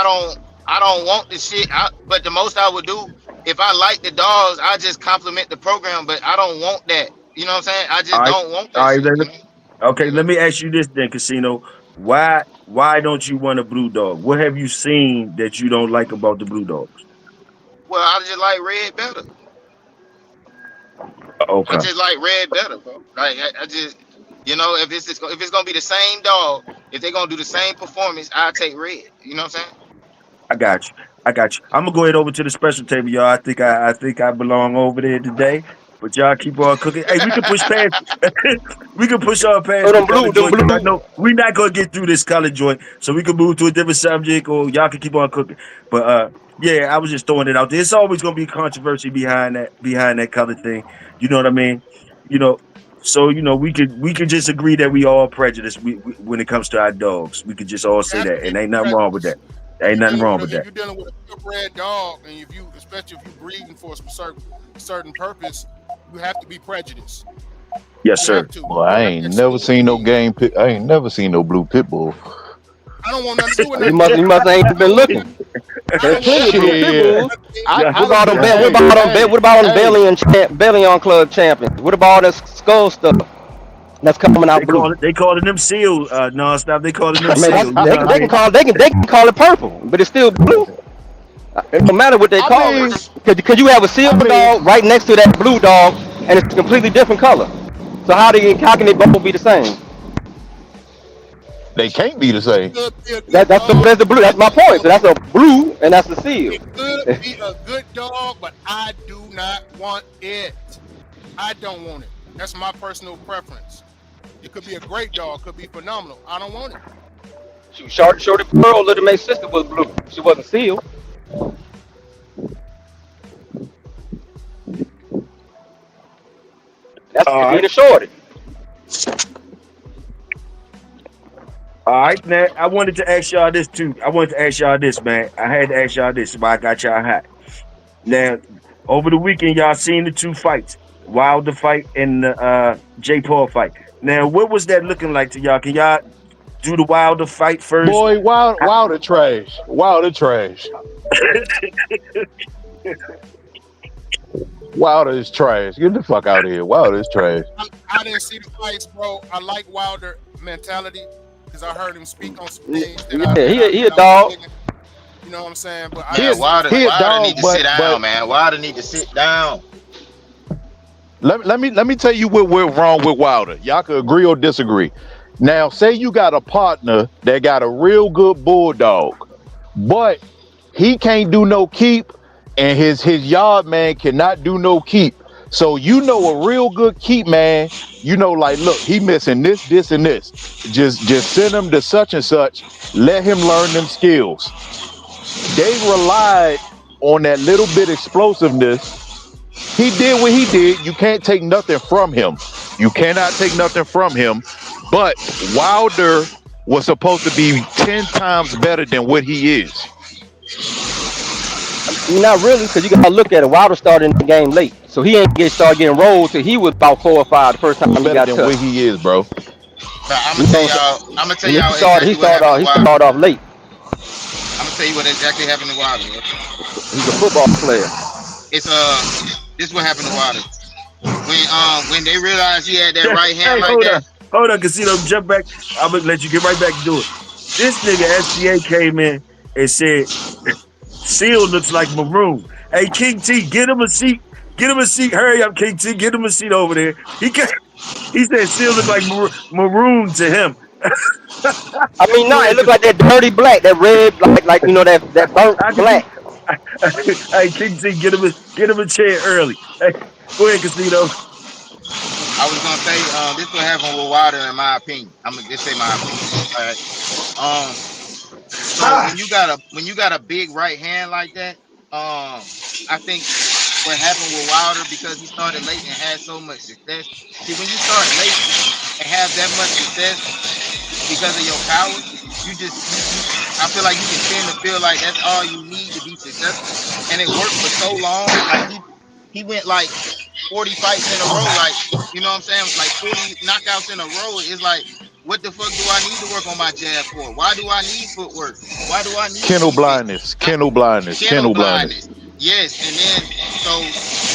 S3: don't want the shit. But the most I would do if I like the dogs, I just compliment the program. But I don't want that. You know what I'm saying? I
S8: All
S3: just
S8: right,
S3: don't want
S8: all
S3: that
S8: right.
S3: shit. You know?
S8: Okay,
S3: You know?
S8: let me ask you this then, Casino. Why don't you want a blue dog? What have you seen that you don't like about the blue dogs?
S3: Well, I just like red better. I
S8: Okay,
S3: just like red better, bro. Like I just, if it's gonna be the same dog, if they're gonna do the same performance, I take red. You know what I'm saying?
S8: I got you. I got you. I'm gonna go ahead over to the special table, y'all. I think I belong over there today. But y'all keep on cooking. Hey, we can push past. We can push on
S6: So
S8: past the
S6: them
S8: color
S6: blue, them
S8: joint because I
S6: blue.
S8: know we're not gonna get through this color joint, so we can move to a different subject, or y'all can keep on cooking. But yeah, I was just throwing it out there. It's always gonna be controversy behind that color thing. You know what I mean? You know. So we could just agree that we all prejudiced when it comes to our dogs. We could just all
S7: You
S8: say
S7: have to
S8: that,
S7: be
S8: and ain't nothing wrong with
S7: prejudice.
S8: that. Ain't nothing wrong with
S7: If
S8: that.
S7: you're dealing with a purebred dog, and especially if you're breeding for a certain purpose, you have to be prejudiced.
S8: Yes,
S7: You have
S8: sir.
S7: to.
S4: Well,
S7: You
S4: I
S7: have to
S4: ain't never
S7: exclude
S4: seen no
S7: things.
S4: game pit. I ain't never seen no blue pit bull.
S7: I don't want nothing to do with
S6: You
S7: nothing.
S6: must ain't
S7: I
S6: been
S7: don't want
S6: looking.
S7: nothing.
S6: There's plenty of blue pit
S4: Shit.
S6: bulls.
S4: I
S6: What about them?
S4: done
S6: What
S4: been,
S6: about them?
S4: hey,
S6: What about them
S4: hey,
S6: Bellion Club champions? What about all that skull stuff that's coming out blue?
S8: They calling them seal nonstop. They calling them
S6: I mean,
S8: seal. You know what I mean?
S6: they can call it purple, but it's still blue. It don't matter what they
S4: I
S6: call
S4: mean,
S6: it. Because you have a seal dog right next to that blue dog, and it's a completely different color. So how can they both be the same?
S4: they can't be the same.
S7: Could be a good
S6: That's
S7: dog.
S6: the blue. That's my point. So that's a blue, and that's the seal.
S7: It could be a good dog, but I do not want it. I don't want it. That's my personal preference. It could be a great dog, could be phenomenal. I don't want it.
S6: Shoot, Shorty Pearl, Little May's sister was blue. She wasn't sealed. That's Christina Shorty.
S8: All right, now I wanted to ask y'all this too. I wanted to ask y'all this, man. I had to ask y'all this, but I got y'all hot. Now, over the weekend, y'all seen the two fights, Wilder fight and the J. Paul fight. Now, what was that looking like to y'all? Can y'all do the Wilder fight first?
S4: Boy, Wilder trash. Wilder trash. Wilder is trash. Get the fuck out of here. Wilder is trash.
S7: I didn't see the fights, bro. I like Wilder mentality because I heard him speak on some things.
S6: He a dog.
S7: You know what I'm saying? But
S3: Wilder
S4: he a dog,
S3: need to
S4: but-
S3: sit down,
S4: but-
S3: man. Wilder need to sit down.
S4: Let me tell you what went wrong with Wilder. Y'all can agree or disagree. Now, say you got a partner that got a real good bulldog, but he can't do no keep, and his yard man cannot do no keep. So you know a real good keep man, you know, like, look, he missing this, this, and this. Just send him to such and such. Let him learn them skills. They relied on that little bit explosiveness. He did what he did. You can't take nothing from him. You cannot take nothing from him. But Wilder was supposed to be 10 times better than what he is.
S6: Not really, because you gotta look at it. Wilder started in the game late, so he ain't start getting rolled till he was about 4 or 5 the first time he
S4: Better
S6: got
S4: than
S6: touched.
S4: what he is, bro.
S3: But I'm gonna tell y'all
S6: He
S3: exactly what happened to
S6: started
S3: Wilder.
S6: off late.
S3: I'm gonna tell you what exactly happened to Wilder. Bro.
S6: He's a football player.
S3: It's this is what happened to Wilder. When they realized he had that right hand like that.
S8: Hold on, Casino, jump back. I'm gonna let you get right back to it. This nigga SGA came in and said, Seal looks like maroon. Hey, King T, get him a seat. Get him a seat. Hurry up, King T. Get him a seat over there. He said Seal looked like maroon to him.
S6: I mean, no, it looked like that dirty black, that red, like you know, that burnt black.
S8: Hey, King T, get him a chair early. Hey, go ahead, Casino.
S3: I was gonna say this is what happened with Wilder, in my opinion. I'm gonna just say my opinion. All right. So when you got a big right hand like that, I think what happened with Wilder, because he started late and had so much success. See, when you start late and have that much success because of your power, I feel like you can tend to feel like that's all you need to be successful, and it worked for so long. Like he went like 40 fights in a row, like, you know what I'm saying? Like 40 knockouts in a row. It's like, what the fuck do I need to work on my jab for? Why do I need footwork? Why do I need
S4: Kennel
S3: defense?
S4: blindness.
S3: Yes, and then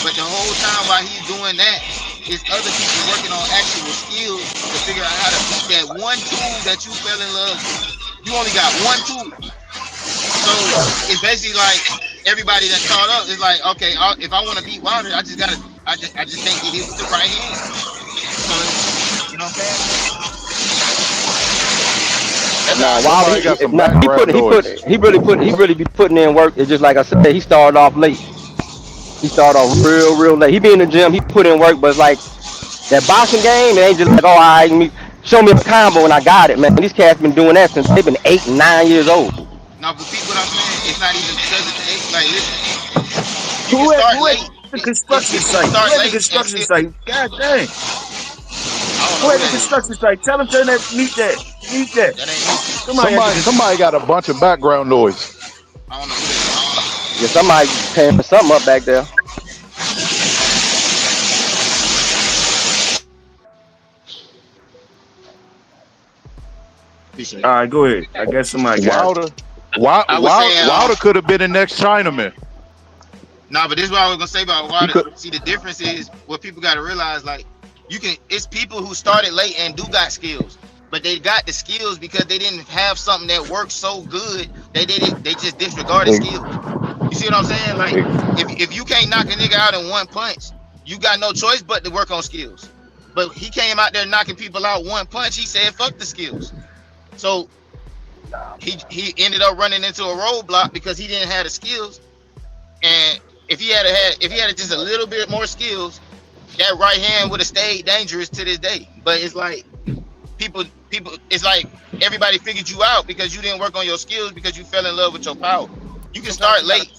S3: but the whole time while he's doing that, it's other people working on actual skills to figure out how to beat that one tool that you fell in love with. You only got one tool. So it's basically like everybody that caught up is like, okay, if I want to beat Wilder, I just can't get hit with the right hand. So, you know what I'm saying?
S6: He really be putting in work. It's just like I said, he started off late. He started off real late. He be in the gym, he put in work, but it's like that boxing game, it ain't just like, oh, show me a combo and I got it, man. These cats been doing that since they've been 8 and 9 years old.
S3: Now, but people, what I'm saying, it's not even because it's the age. Like, listen, you can start late.
S8: The construction site. The construction site. God dang. Go ahead, the construction site. Tell him turn that. Meet that.
S4: Somebody got a bunch of background noise.
S3: I don't know who that is.
S6: Yeah, somebody paying something up back there.
S8: All right, go ahead. I guess somebody got
S4: Wilder.
S3: I was saying,
S4: Wilder could have been the next Chinaman.
S3: nah, but this is what I was gonna say about
S6: He
S3: Wilder.
S6: could.
S3: See, the difference is what people got to realize. Like, it's people who started late and do got skills, but they got the skills because they didn't have something that worked so good they just disregarded skills. You see what I'm saying? Like, if you can't knock a nigga out in one punch, you got no choice but to work on skills. But he came out there knocking people out one punch. He said, "Fuck the skills." So he ended up running into a roadblock because he didn't have the skills. And if he had just a little bit more skills, that right hand would have stayed dangerous to this day. But it's like people, it's like everybody figured you out because you didn't work on your skills because you fell in love with your power. You can start late.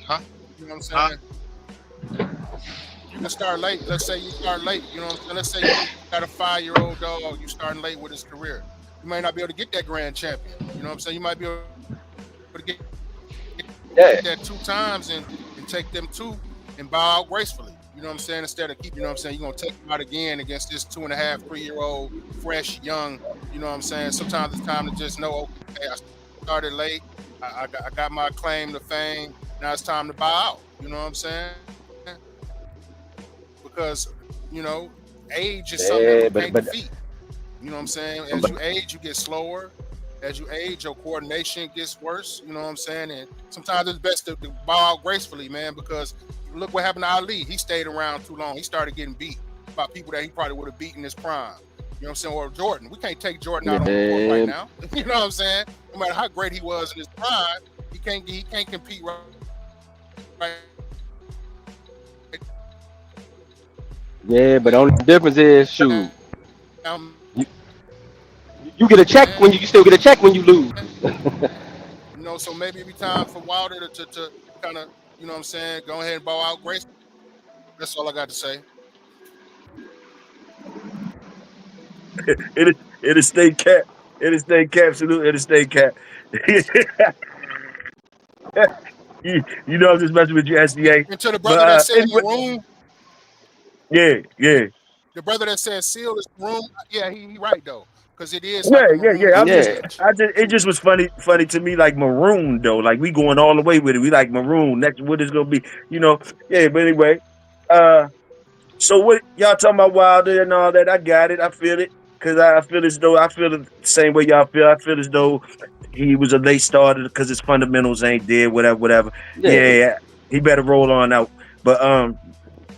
S3: Huh?
S7: You know what I'm saying? You can start late. Let's say you start late. You know what I'm saying? Let's say you got a 5-year-old dog. You starting late with his career. You may not be able to get that grand champion. You know what I'm saying? You might be able to get that 2 times and take them 2 and bow out gracefully. You know what I'm saying? Instead of keep, you know what I'm saying? You're going to take them out again against this 2.5, 3-year-old, fresh, young. You know what I'm saying? Sometimes it's time to just know, okay, I started late. I got my claim to fame. Now it's time to bow out. You know what I'm saying? Because, you know, age is something that we can't defeat. You know what I'm saying? As you age, you get slower. As you age, your coordination gets worse. You know what I'm saying? And sometimes it's best to bow out gracefully, man, because look what happened to Ali. He stayed around too long. He started getting beat by people that he probably would have beaten in his prime. You know what I'm saying? Or Jordan. We can't take Jordan out on the court right now. You know what I'm saying? No matter how great he was in his prime, he can't compete right.
S6: Yeah, but the only difference is, shoot, you get a check when you still get a check when you lose.
S7: You know, so maybe it'd be time for Wilder to kind of, you know what I'm saying, go ahead and bow out gracefully. That's all I got to say.
S8: It is state cap. It is state cap. Salute. It is state cap. you know I'm just messing with you, SDA.
S7: And to the brother that said maroon.
S8: Yeah.
S7: The brother that said seal is maroon. Yeah, he right though, because it is.
S8: Yeah. It just was funny to me, like maroon though. Like we going all the way with it. We like maroon. That's what it's gonna be. You know. Yeah. But anyway, so what y'all talking about Wilder and all that? I got it. I feel it. Cause I feel as though I feel the same way y'all feel. I feel as though he was a late starter because his fundamentals ain't there. Whatever. Yeah. He better roll on out. But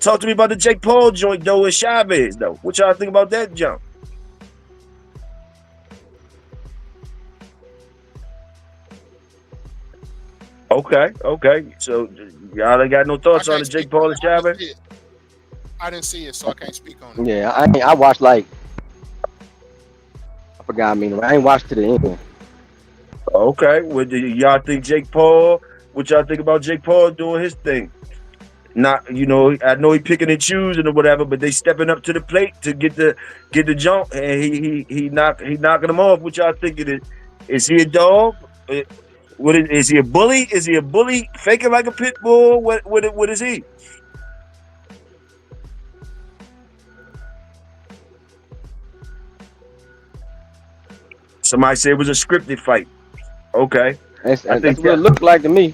S8: talk to me about the Jake Paul joint though and Chavez though. What y'all think about that jump? Okay. So y'all ain't got no thoughts on the Jake Paul and Chavez?
S7: I didn't see it, so I can't speak on it.
S6: Yeah, I watched I forgot. I ain't watched to the end.
S8: Okay. What do y'all think Jake Paul? What y'all think about Jake Paul doing his thing? Not, you know, I know he picking and choosing or whatever, but they stepping up to the plate to get the jump, and he knocking them off. What y'all think it is? Is he a dog? Is he a bully? Is he a bully faking like a pit bull? What is he? Somebody said it was a scripted fight. Okay.
S6: That's what it looked like to me.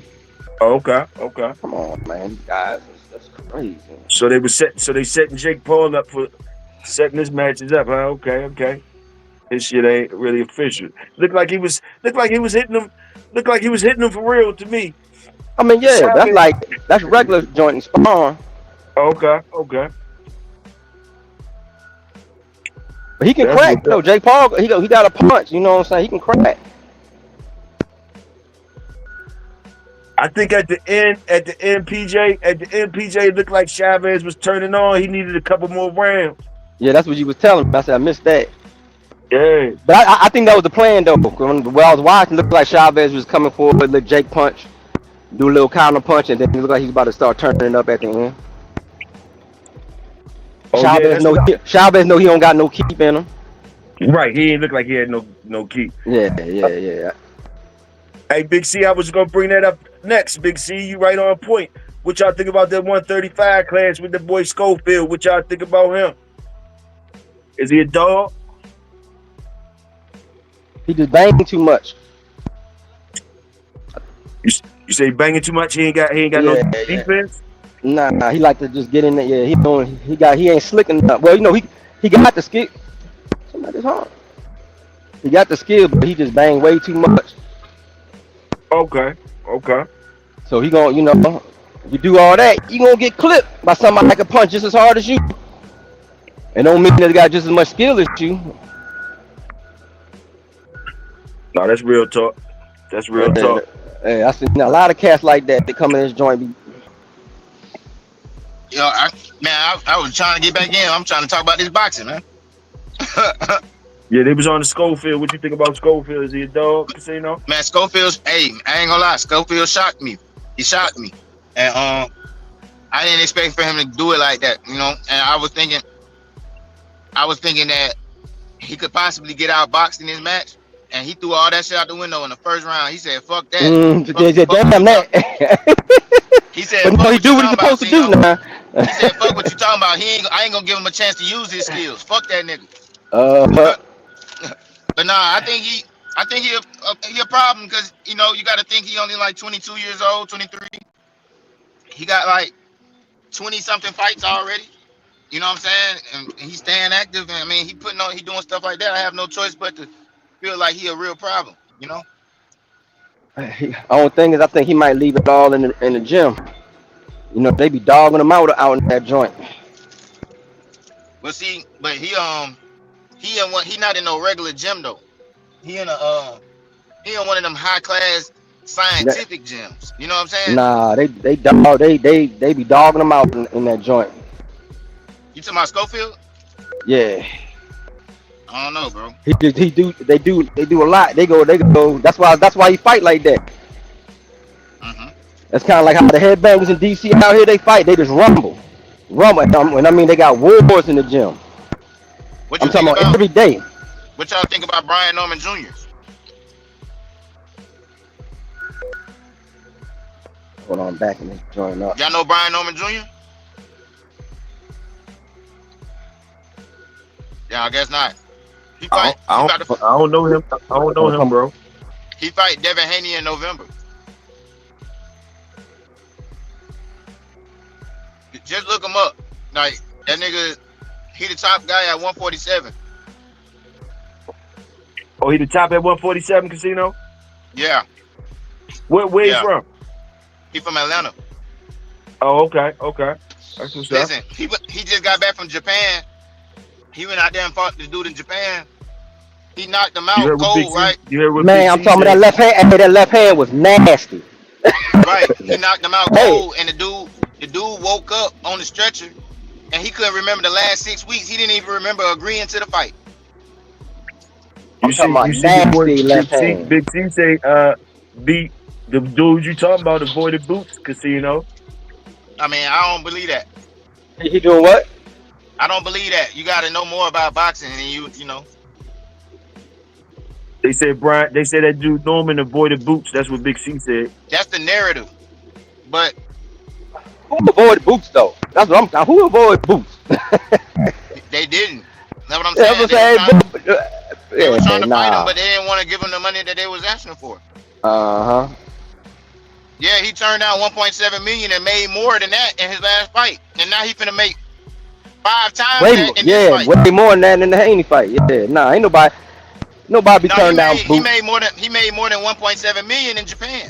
S8: Okay.
S6: Come on, man, guys, that's crazy.
S8: So they setting Jake Paul up for setting his matches up, huh? Okay. This shit ain't really official. Looked like he was hitting him. Looked like he was hitting him for real to me.
S6: I mean, yeah, that's regular joint and spawn.
S8: Okay.
S6: But he can crack though. Jake Paul, he got a punch. You know what I'm saying? He can crack.
S8: I think at the end, PJ, it looked like Chavez was turning on. He needed a couple more rounds.
S6: Yeah, that's what you was telling me. I said I missed that.
S8: Yeah.
S6: But I think that was the plan though. When I was watching, it looked like Chavez was coming forward, let Jake punch, do a little counter punch, and then it looked like he's about to start turning up at the end. Chavez know he don't got no keep in him.
S8: Right, he ain't look like he had no keep.
S6: Yeah.
S8: Hey, Big C, I was gonna bring that up next. Big C, you right on point. What y'all think about that 135 class with the boy Schofield? What y'all think about him? Is he a dog?
S6: He just banged too much.
S8: You say banging too much. He ain't got no defense.
S6: Nah, he like to just get in there. Yeah, he ain't slick enough. Well, he got the skill. Somebody's hard. He got the skill, but he just bang way too much.
S8: Okay.
S6: So he gonna, you do all that, you gonna get clipped by somebody that can punch just as hard as you. And don't mean that he got just as much skill as you.
S8: No, that's real talk. That's real talk.
S6: I seen a lot of cats like that. They come in this joint.
S3: I was trying to get back in. I'm trying to talk about this boxing, man.
S8: Yeah, they was on the Schofield. What you think about Schofield? Is he a dog, Casino?
S3: Man, Schofield, hey, I ain't gonna lie. Schofield shocked me. He shocked me. And I didn't expect for him to do it like that, And I was thinking that he could possibly get outboxed in this match. And he threw all that shit out the window in the first round. He said, fuck that.
S6: Damn that.
S3: He said,
S6: but no, he do what he's supposed to do now.
S3: He said, fuck what you talking about. I ain't gonna give him a chance to use his skills. Fuck that nigga. But nah, I think he a problem because you got to think he only like 22 years old, 23. He got like 20 something fights already. You know what I'm saying? And he's staying active. And I mean, he doing stuff like that. I have no choice but to feel like he a real problem.
S6: Only thing is, I think he might leave it all in the gym. They be dogging him out in that joint.
S3: But see, he not in no regular gym though. He in one of them high class scientific gyms. You know what I'm saying?
S6: Nah, they be dogging him out in that joint.
S3: You talking about Schofield?
S6: Yeah.
S3: I don't know, bro.
S6: They do a lot. They go. That's why he fight like that.
S3: Mm-hmm.
S6: That's kind of like how the headbangers in DC out here, they fight. They just rumble. And I mean, they got wars in the gym. I'm talking about every day.
S3: What y'all think about Brian Norman Jr.?
S6: Hold on, back in this joint up.
S3: Y'all know Brian Norman Jr.? Yeah, I guess not.
S8: I don't know him. I don't know him, bro.
S3: He fight Devin Haney in November. Just look him up. Like that nigga, he the top guy at 147.
S8: Oh, he the top at 147, Casino?
S3: Yeah.
S8: Where he from?
S3: He from Atlanta.
S8: Oh, okay. That's what's up.
S3: Listen, he just got back from Japan. He went out there and fought the dude in Japan. He knocked him out cold, right?
S6: Man, I'm talking about that left hand. That left hand was nasty.
S3: Right. He knocked him out cold, and the dude woke up on the stretcher, and he couldn't remember the last 6 weeks. He didn't even remember agreeing to the fight.
S6: I'm talking about nasty left hand.
S8: Big C say, beat the dude you talking about, avoided boots, Casino.
S3: I mean, I don't believe that.
S6: He doing what?
S3: I don't believe that. You got to know more about boxing than you know.
S8: They said that dude Norman avoided boots. That's what Big C said.
S3: That's the narrative. But
S6: who avoided boots though? That's what I'm talking. Who avoided boots?
S3: They didn't. That's what I'm saying. They were trying to fight him, but they didn't want to give him the money that they was asking for. Yeah, he turned down 1.7 million and made more than that in his last fight, and now he finna make 5 times that in this fight.
S6: Way more than that in the Haney fight. Yeah, ain't nobody be turned down.
S3: He made more than 1.7 million in Japan.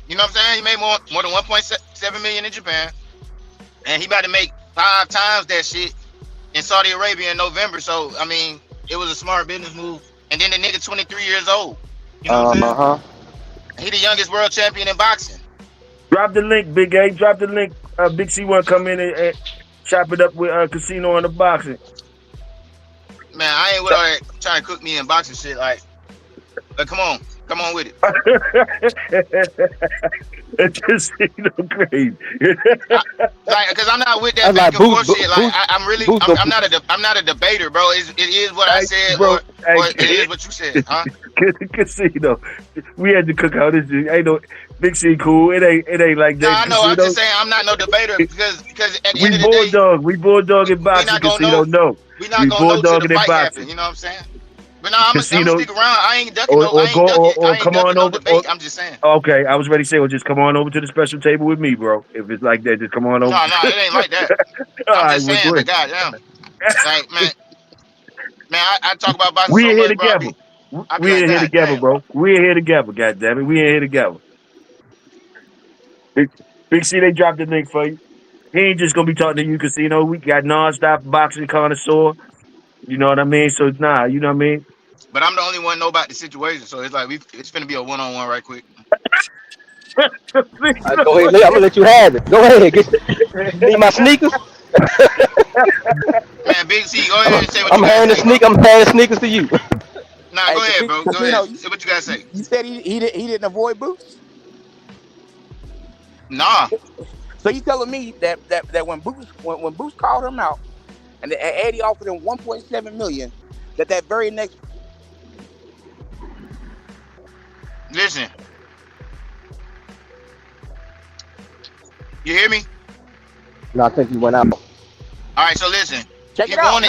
S3: You know what I'm saying? He made more than 1.7 million in Japan, and he about to make 5 times that shit in Saudi Arabia in November. So I mean, it was a smart business move. And then the nigga 23 years old. You know what I'm saying? He the youngest world champion in boxing.
S8: Drop the link, Big A. Drop the link. Big C want to come in and chop it up with Casino on the boxing.
S3: Man, I ain't with all that trying to cook me in boxing shit. Like come on with it.
S8: It's just crazy.
S3: Cause I'm not with that back and forth shit. Like I'm not a debater, bro. It is what I said, bro, or it is what you said, huh?
S8: Casino. We had to cook out this shit. Ain't no Big C cool. It ain't like that.
S3: No, I know. I'm just saying I'm not no debater because at the end of the day,
S8: we bulldog in boxing. Casino, no.
S3: We not gonna know till the fight happen. You know what I'm saying? But no, I'm gonna
S2: Casino,
S3: stick around. I ain't ducking no.
S2: or go, or
S3: I ain't
S2: come
S3: ducking
S2: on
S3: no
S2: over. Or,
S3: debate. I'm just saying.
S2: okay, I was ready to say, well, just come on over to the special table with me, bro. If it's like that, just come on over.
S3: No, it ain't like that.
S2: All
S3: I'm
S2: right,
S3: just
S2: well,
S3: saying.
S2: go
S3: But
S2: ahead.
S3: goddamn, like man, I talk about boxing
S2: We
S3: so
S2: in here
S3: much, bro.
S2: together.
S3: I be
S2: We
S3: like,
S2: in here
S3: God
S2: together,
S3: damn.
S2: bro. We in here together. God damn it, we in here together. Big C, they dropped the link for you. He ain't just gonna be talking to you, Casino. We got non-stop boxing connoisseur. You know what I mean? So nah, you know what I mean?
S3: But I'm the only one know about the situation, so it's like it's gonna be a one-on-one right quick.
S6: Go ahead, I'm gonna let you have it. Go ahead, you need my sneakers.
S3: Man, Big C, go ahead and say what you
S6: I'm
S3: gotta
S6: handing
S3: say, bro.
S6: I'm handing sneakers to you.
S3: Nah,
S9: Hey,
S3: go ahead, bro. Go ahead.
S9: Casino,
S3: Say what you gotta say.
S9: you said he didn't avoid Boots.
S3: Nah.
S9: So you telling me that when Boots called him out and Eddie offered him 1.7 million, that very next
S3: Listen. You hear me?
S6: No, I think he went out.
S3: All right, so listen.
S9: check
S3: He
S9: it out.
S3: wanted.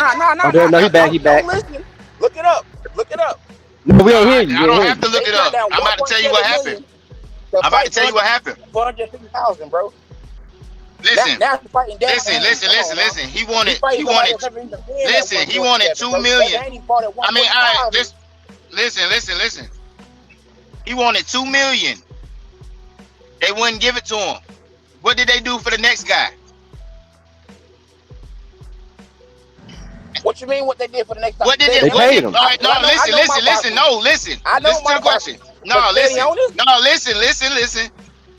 S6: No, he back. He back.
S9: Don't listen. Look it up. Look it up.
S6: No, we
S3: No,
S6: ain't hear
S3: I
S6: you. We ain't
S3: don't
S6: hear
S3: have
S6: you.
S3: to look
S9: They
S3: it
S9: turned
S3: up.
S9: down
S3: I'm about to tell you what
S9: 1.7
S3: happened.
S9: million to
S3: I'm about to
S9: fight
S3: tell you what happened.
S9: 450,000, bro.
S3: Listen.
S9: Now he's fighting Devin
S3: Listen,
S9: Haney.
S3: listen,
S9: Come
S3: listen,
S9: on now.
S3: listen. He
S9: He
S3: wanted.
S9: fighting somebody that's never even been at
S3: Listen. He wanted
S9: 147,
S3: 2
S9: bro. Devin
S3: million.
S9: Haney fought at
S3: I mean, all right.
S9: 145.
S3: Just listen. He wanted 2 million. They wouldn't give it to him. What did they do for the next guy?
S9: What you mean? What they did for the next time?
S3: What did
S6: They paid him.
S3: all right, no, listen. No, listen.
S9: I know
S3: Listen to
S9: my
S3: the question.
S9: boxing.
S3: No,
S9: But steady
S3: listen.
S9: on this.
S3: No, listen.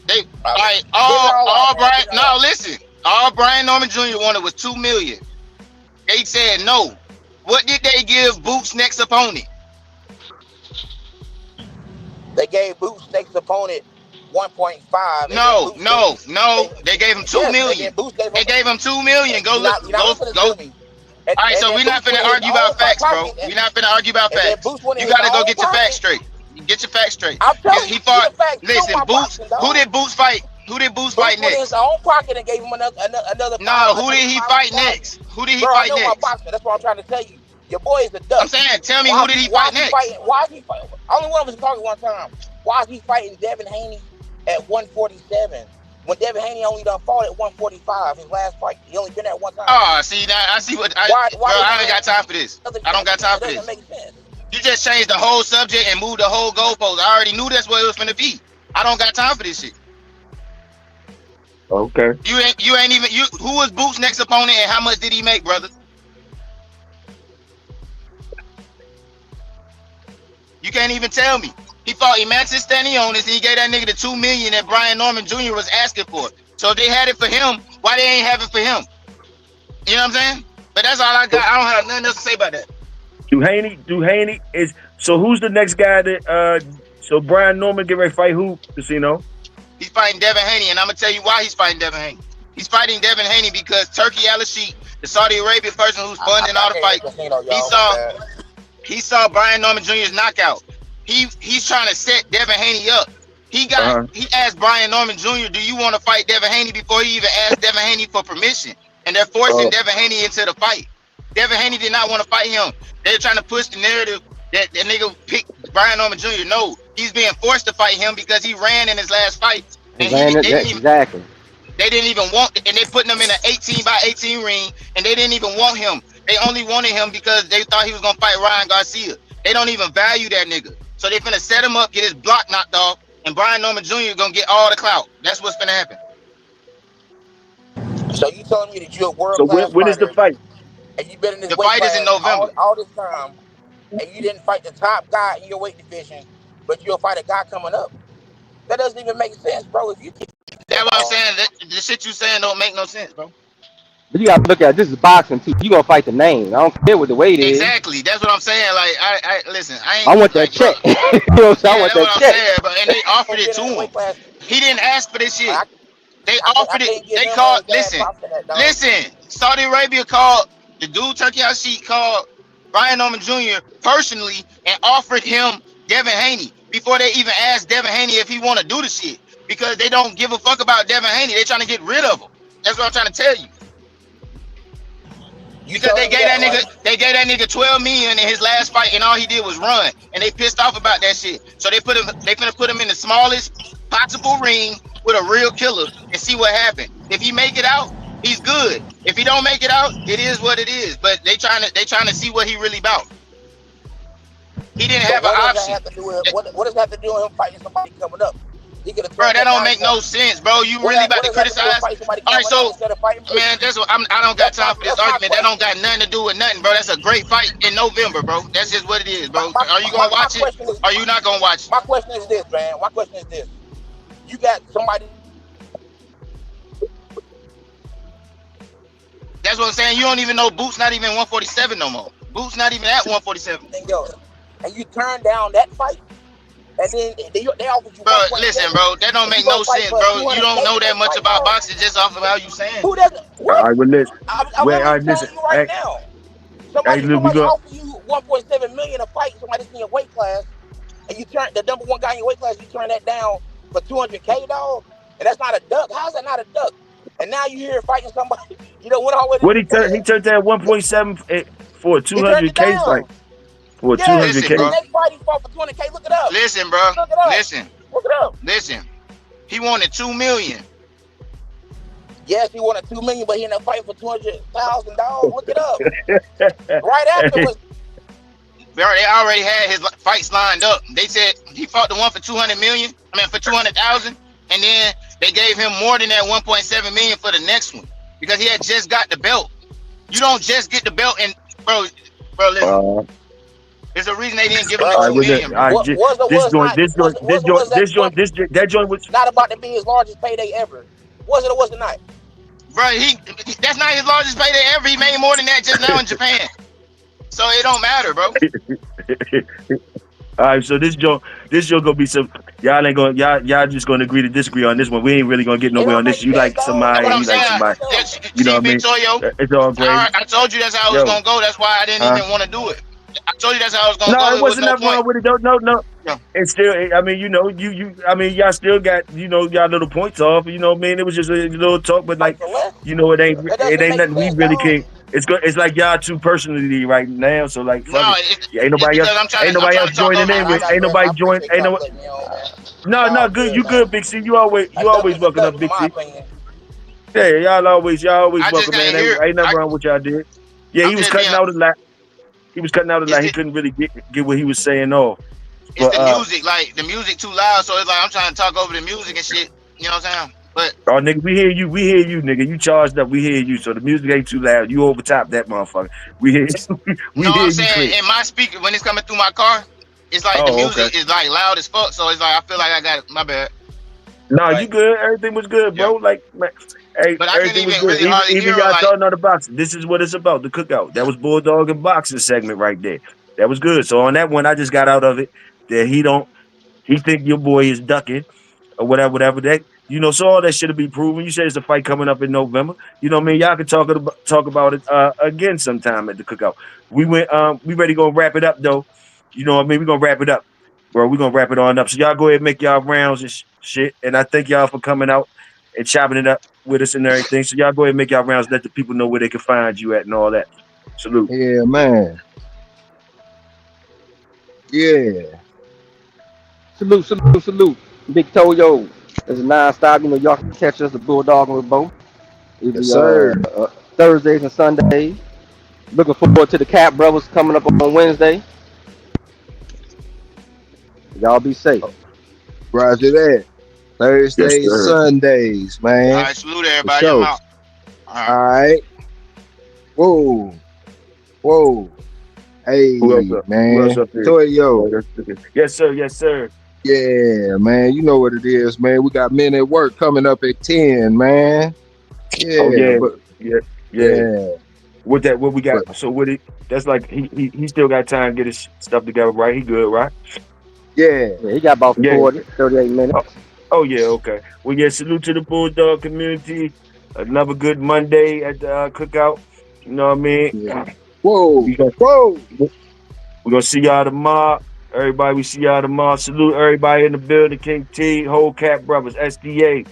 S3: They all right,
S9: Get it all out, man.
S3: Brian.
S9: Get it all out.
S3: Listen. All Brian Norman Jr. wanted was 2 million. They said no. What did they give Boots' next opponent?
S9: They gave Boots' next opponent 1.5.
S3: No. They gave him 2
S9: Yes, and
S3: million.
S9: then Boots gave him.
S3: They gave him 2 million. Go
S9: You're
S3: look.
S9: not listening
S3: Go.
S9: to me. And
S3: All right, so
S9: then
S3: we're not
S9: Boots
S3: finna
S9: went in his
S3: argue about
S9: own
S3: facts, bro.
S9: pocket.
S3: We're not finna argue about
S9: And then
S3: facts.
S9: Boots went in
S3: You
S9: his
S3: gotta go
S9: own
S3: get your facts
S9: pocket.
S3: straight. Get your facts straight.
S9: I'm telling you,
S3: He
S9: see
S3: fought.
S9: the facts. You know
S3: Listen,
S9: my
S3: Boots.
S9: boxing, dog.
S3: Who did Boots fight? Who did Boots
S9: Boots
S3: fight
S9: went in his
S3: next?
S9: own pocket and gave him another
S3: No, who
S9: another
S3: did he fight
S9: 500,000.
S3: next? Who did he
S9: Bro, I
S3: fight
S9: know my
S3: next?
S9: boxing. That's what I'm trying to tell you. Your boy is a duck.
S3: I'm saying, tell me who did he fight next?
S9: Why is he fighting? Only one of us talking one time. Why is he fighting Devin Haney at 147 when Devin Haney only done fought at 145? His last fight, he only been at one time.
S3: Oh, see now I see what
S9: Why
S3: bro. I ain't got time for this. I don't got time for
S9: It
S3: this.
S9: doesn't make sense.
S3: You just changed the whole subject and moved the whole goalpost. I already knew that's what it was gonna be. I don't got time for this shit.
S2: Okay.
S3: You ain't even who was Boots' next opponent and how much did he make, brother? You can't even tell me. He fought Emancis Stanionis and he gave that nigga the 2 million that Brian Norman Jr. was asking for. So if they had it for him, why they ain't have it for him? You know what I'm saying? But that's all I got. I don't have nothing else to say about that.
S2: Duhaney is so who's the next guy that so Brian Norman get ready to fight who, Casino?
S3: He's fighting Devin Haney, and I'm gonna tell you why he's fighting Devin Haney. He's fighting Devin Haney because Turki Al-Sheikh, the Saudi Arabian person who's funding all the fights, he saw Brian Norman Jr.'s knockout. He's trying to set Devin Haney up. He asked Brian Norman Jr., do you want to fight Devin Haney before he even asked Devin Haney for permission? And they're forcing Devin Haney into the fight. Devin Haney did not want to fight him. They're trying to push the narrative that the nigga picked Brian Norman Jr. No, he's being forced to fight him because he ran in his last fight. And
S6: exactly.
S3: They didn't even want, and they putting him in an 18 by 18 ring, and they didn't even want him. They only wanted him because they thought he was gonna fight Ryan Garcia. They don't even value that nigga. So they finna set him up, get his block knocked off, and Brian Norman Jr. gonna get all the clout. That's what's finna happen.
S9: So you telling me that you're a world
S2: So
S9: class
S2: when is the fight?
S9: and you've been in this
S3: The
S9: weight
S3: fight is
S9: class
S3: in November.
S9: all this time, and you didn't fight the top guy in your weight division, but you'll fight a guy coming up? That doesn't even make sense, bro. If you keep
S3: that's what I'm saying. The shit you saying don't make no sense, bro.
S6: But you gotta look at it. This is boxing too. You gonna fight the name. I don't care what the weight is.
S3: Exactly. That's what I'm saying. Like I listen. I ain't.
S6: I want that
S3: like,
S6: check.
S3: Bro,
S6: You know what I'm saying? I want
S3: that's what
S6: that
S3: I'm
S6: check.
S3: saying. But and they offered it to him. He didn't ask for this shit. They offered it. They called. Listen. Saudi Arabia called the dude Turki Al-Sheikh called Brian Norman Jr. personally and offered him Devin Haney before they even asked Devin Haney if he want to do the shit, because they don't give a fuck about Devin Haney. They're trying to get rid of him. That's what I'm trying to tell you. Because they gave that nigga 12 million in his last fight, and all he did was run, and they pissed off about that shit. So they finna put him in the smallest possible ring with a real killer and see what happens. If he make it out, he's good. If he don't make it out, it is what it is. But they trying to see what he really about. He didn't have an option.
S9: What does that have to do with him fighting somebody coming up?
S3: Bro, that don't make no sense, bro. You really about to criticize? All right, so man, that's what I don't got time for this argument. That don't got nothing to do with nothing, bro. That's a great fight in November, bro. That's just what it is, bro. Are you gonna watch it? Are you not gonna watch it?
S9: My question is this, man. My question is this: you got somebody.
S3: That's what I'm saying. You don't even know Boots not even 147 no more. Boots not even at 147.
S9: And you turn down that fight. And then they offer you.
S3: Bro, listen, bro, that don't make no sense, bro. You don't know that much about boxing just off of how you saying.
S9: Who doesn't?
S8: All right, well, listen.
S9: I'm telling you right now. Somebody offer you 1.7 million a fight. Somebody's in your weight class, and you turn the number one guy in your weight class. You turn that down for 200K, dog, and that's not a duck. How's that not a duck? And now you here fighting somebody. You know what?
S8: What he turned that 1.7 for a 200K fight. For 200K.
S9: The next fight he fought for 200K. Look it up.
S3: Listen, bro.
S9: Look it up.
S3: Listen.
S9: Look it up.
S3: Listen. He wanted $2 million.
S9: Yes, he wanted $2 million, but he ended up fighting for $200,000. Look it up. Right afterwards.
S3: They already had his fights lined up. They said he fought the one for 200 million. I mean, for 200,000, and then they gave him more than that 1.7 million for the next one because he had just got the belt. You don't just get the belt, and bro, listen. There's a reason they didn't give him $2 million.
S8: That joint was
S9: not about to be his largest payday ever. Was it or was it not?
S3: Bro, that's not his largest payday ever. He made more than that just now in Japan. So it don't matter, bro.
S8: All right, so this joint gonna be some. Y'all just gonna agree to disagree on this one. We ain't really gonna get nowhere on this. You like somebody, you like somebody. You know what I mean?
S3: TOYO,
S8: it's all great.
S3: I told you that's how it was gonna go. That's why I didn't even want to do it. I told you that's how it was gonna go.
S8: No, it wasn't nothing wrong with it. No.
S3: Yeah.
S8: It's still, I mean, y'all still got, y'all little points off. You know what I mean? It was just a little talk, but like, it ain't nothing we really can't. It's like y'all two personally right now. So like, ain't nobody else joining in with. Ain't nobody joining. No, good. You good, Big C. You always welcome up, Big C. Yeah, y'all always welcome, man. Ain't nothing wrong with y'all did. Yeah, he was cutting out a lot. He was cutting out a lot. He couldn't really get what he was saying off.
S3: It's the music, like the music too loud, so it's like I'm trying to talk over the music and shit. You know what I'm saying? But
S8: nigga, we hear you, nigga. You charged up, we hear you. So the music ain't too loud. You overtop that motherfucker. We hear you.
S3: I'm saying in my speaker when it's coming through my car, it's like the music is like loud as fuck. So it's like I feel like I got it. My bad.
S8: Nah, you good. Everything was good, bro. Like, man, hey,
S3: but I
S8: everything
S3: couldn't
S8: was
S3: even
S8: good.
S3: really hardly
S8: Even
S3: hear
S8: y'all
S3: like,
S8: talking on the boxing. This is what it's about, the cookout. That was Bulldog and boxing segment right there. That was good. So on that one, I just got out of it that he think your boy is ducking or whatever that, so all that shit will be proven. You said it's a fight coming up in November. You know what I mean? Y'all can talk about it again sometime at the cookout. We ready to go wrap it up though. You know what I mean? We're going to wrap it up, bro. We're going to wrap it on up. So y'all go ahead and make y'all rounds and shit. And I thank y'all for coming out and chopping it up with us and everything. So y'all go ahead and make y'all rounds. Let the people know where they can find you at and all that. Salute.
S5: Yeah, man. Yeah.
S6: Salute. Big TOYO. It's a non-stop. Y'all can catch us at Bulldog with both.
S5: Yes, sir.
S6: Thursdays and Sundays. Looking forward to the Cat Brothers coming up on Wednesday. Y'all be safe.
S5: Roger that. Thursdays, Sundays, man.
S3: All right, salute everybody. I'm out.
S5: All right. Whoa. Hey, man. TOYO.
S8: Yes, sir.
S5: Yeah, man. You know what it is, man. We got Men at Work coming up at 10, man. Yeah.
S8: Yeah. What we got? So that's like he still got time to get his stuff together, right? He good, right?
S5: Yeah,
S6: he got about 38 minutes.
S8: Oh yeah, okay. Well, yeah, salute to the Bulldog community. Another good Monday at the cookout. You know what I mean?
S5: Yeah. Whoa.
S8: We're gonna see y'all tomorrow. Everybody, we see y'all tomorrow. Salute everybody in the building. King T, whole Cat Brothers, SDA,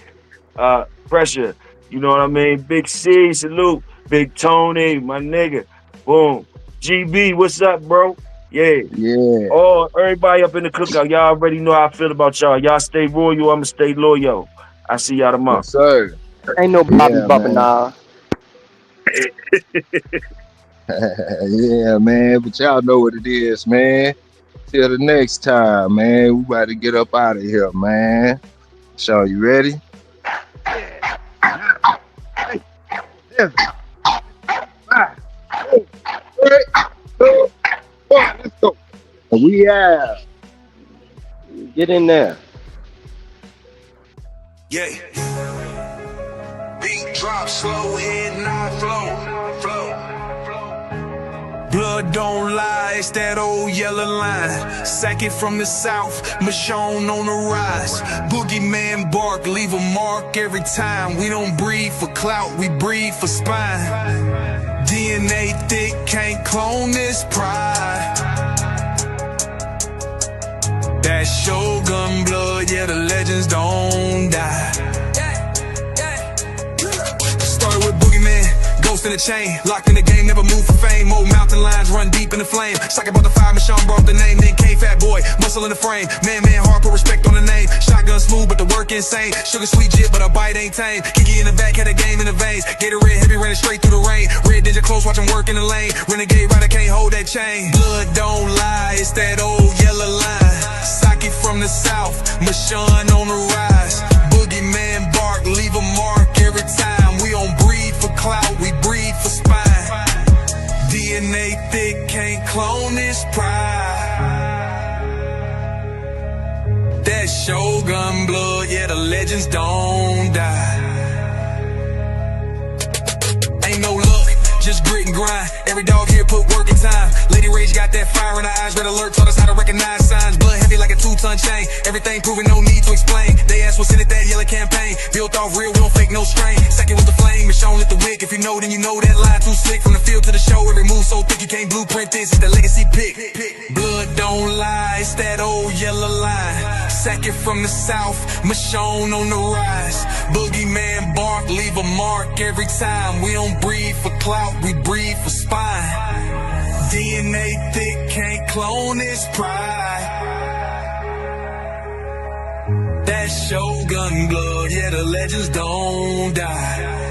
S8: Pressure. You know what I mean? Big C, salute. Big Tony, my nigga. Boom. GB, what's up, bro? Yeah.
S2: Yeah.
S8: Oh, everybody up in the cookout. Y'all already know how I feel about y'all. Y'all stay royal, I'ma stay loyal. I see y'all tomorrow.
S2: Yes, sir.
S6: Ain't no Bobby
S2: Yeah,
S6: bumping
S2: man.
S6: nah.
S2: Yeah, man. But y'all know what it is, man. Till the next time, man. We about to get up out of here, man. So, you ready? Yeah. 5, 4, 3, 2, 1. Let's go. We out.
S6: Get in there.
S1: Yeah. Beat drop slow, head not flow. Blood don't lie, it's that old yellow line. Second from the south, Michonne on the rise. Boogeyman bark, leave a mark every time. We don't breathe for clout, we breathe for spine. DNA thick, can't clone this pride. That Shogun blood, yeah, the legends don't die. Started with Boogeyman, ghost in the chain, locked in the game, never moved for fame. Old mountain lions run deep in the flame. Socket brought the fire, Michonne brought the name. Then came Fat Boy, muscle in the frame. Man, hard, put respect on the name. Shotgun smooth, but the work insane. Sugar sweet jit, but a bite ain't tame. Kiki in the back, had a game in the veins. Gatorade heavy, ran it straight through the rain. Red Ninja close, watch him work in the lane. Renegade rider can't hold that chain. Blood don't lie, it's that old yellow line. Socket from the south, Michonne on the rise. Boogeyman bark, leave a mark every time. We don't breathe for clout, we breathe for spine. DNA thick, can't clone this pride. That Shogun blood, yeah, the legends don't die. Ain't no luck, just grit and grind. Every dog here put work in time. Lady Rage got that fire in her eyes. Red alert taught us how to recognize signs. Blood heavy like a 2-ton chain. Everything proven, no need to explain. They asked what's in it, that yellow campaign. Built off real, we don't fake no strain. Second was the flame, Michonne lit the wick. If you know, then you know that line too slick. From the field to the show, every move so thick you can't blueprint this. It's the legacy pick. Blood don't lie, it's that old yellow line. Second from the south, Michonne on the rise. Boogeyman bark, leave a mark every time. We don't breathe for clout, we breathe for spine. DNA thick, can't clone this pride. That Shogun blood, yeah, the legends don't die.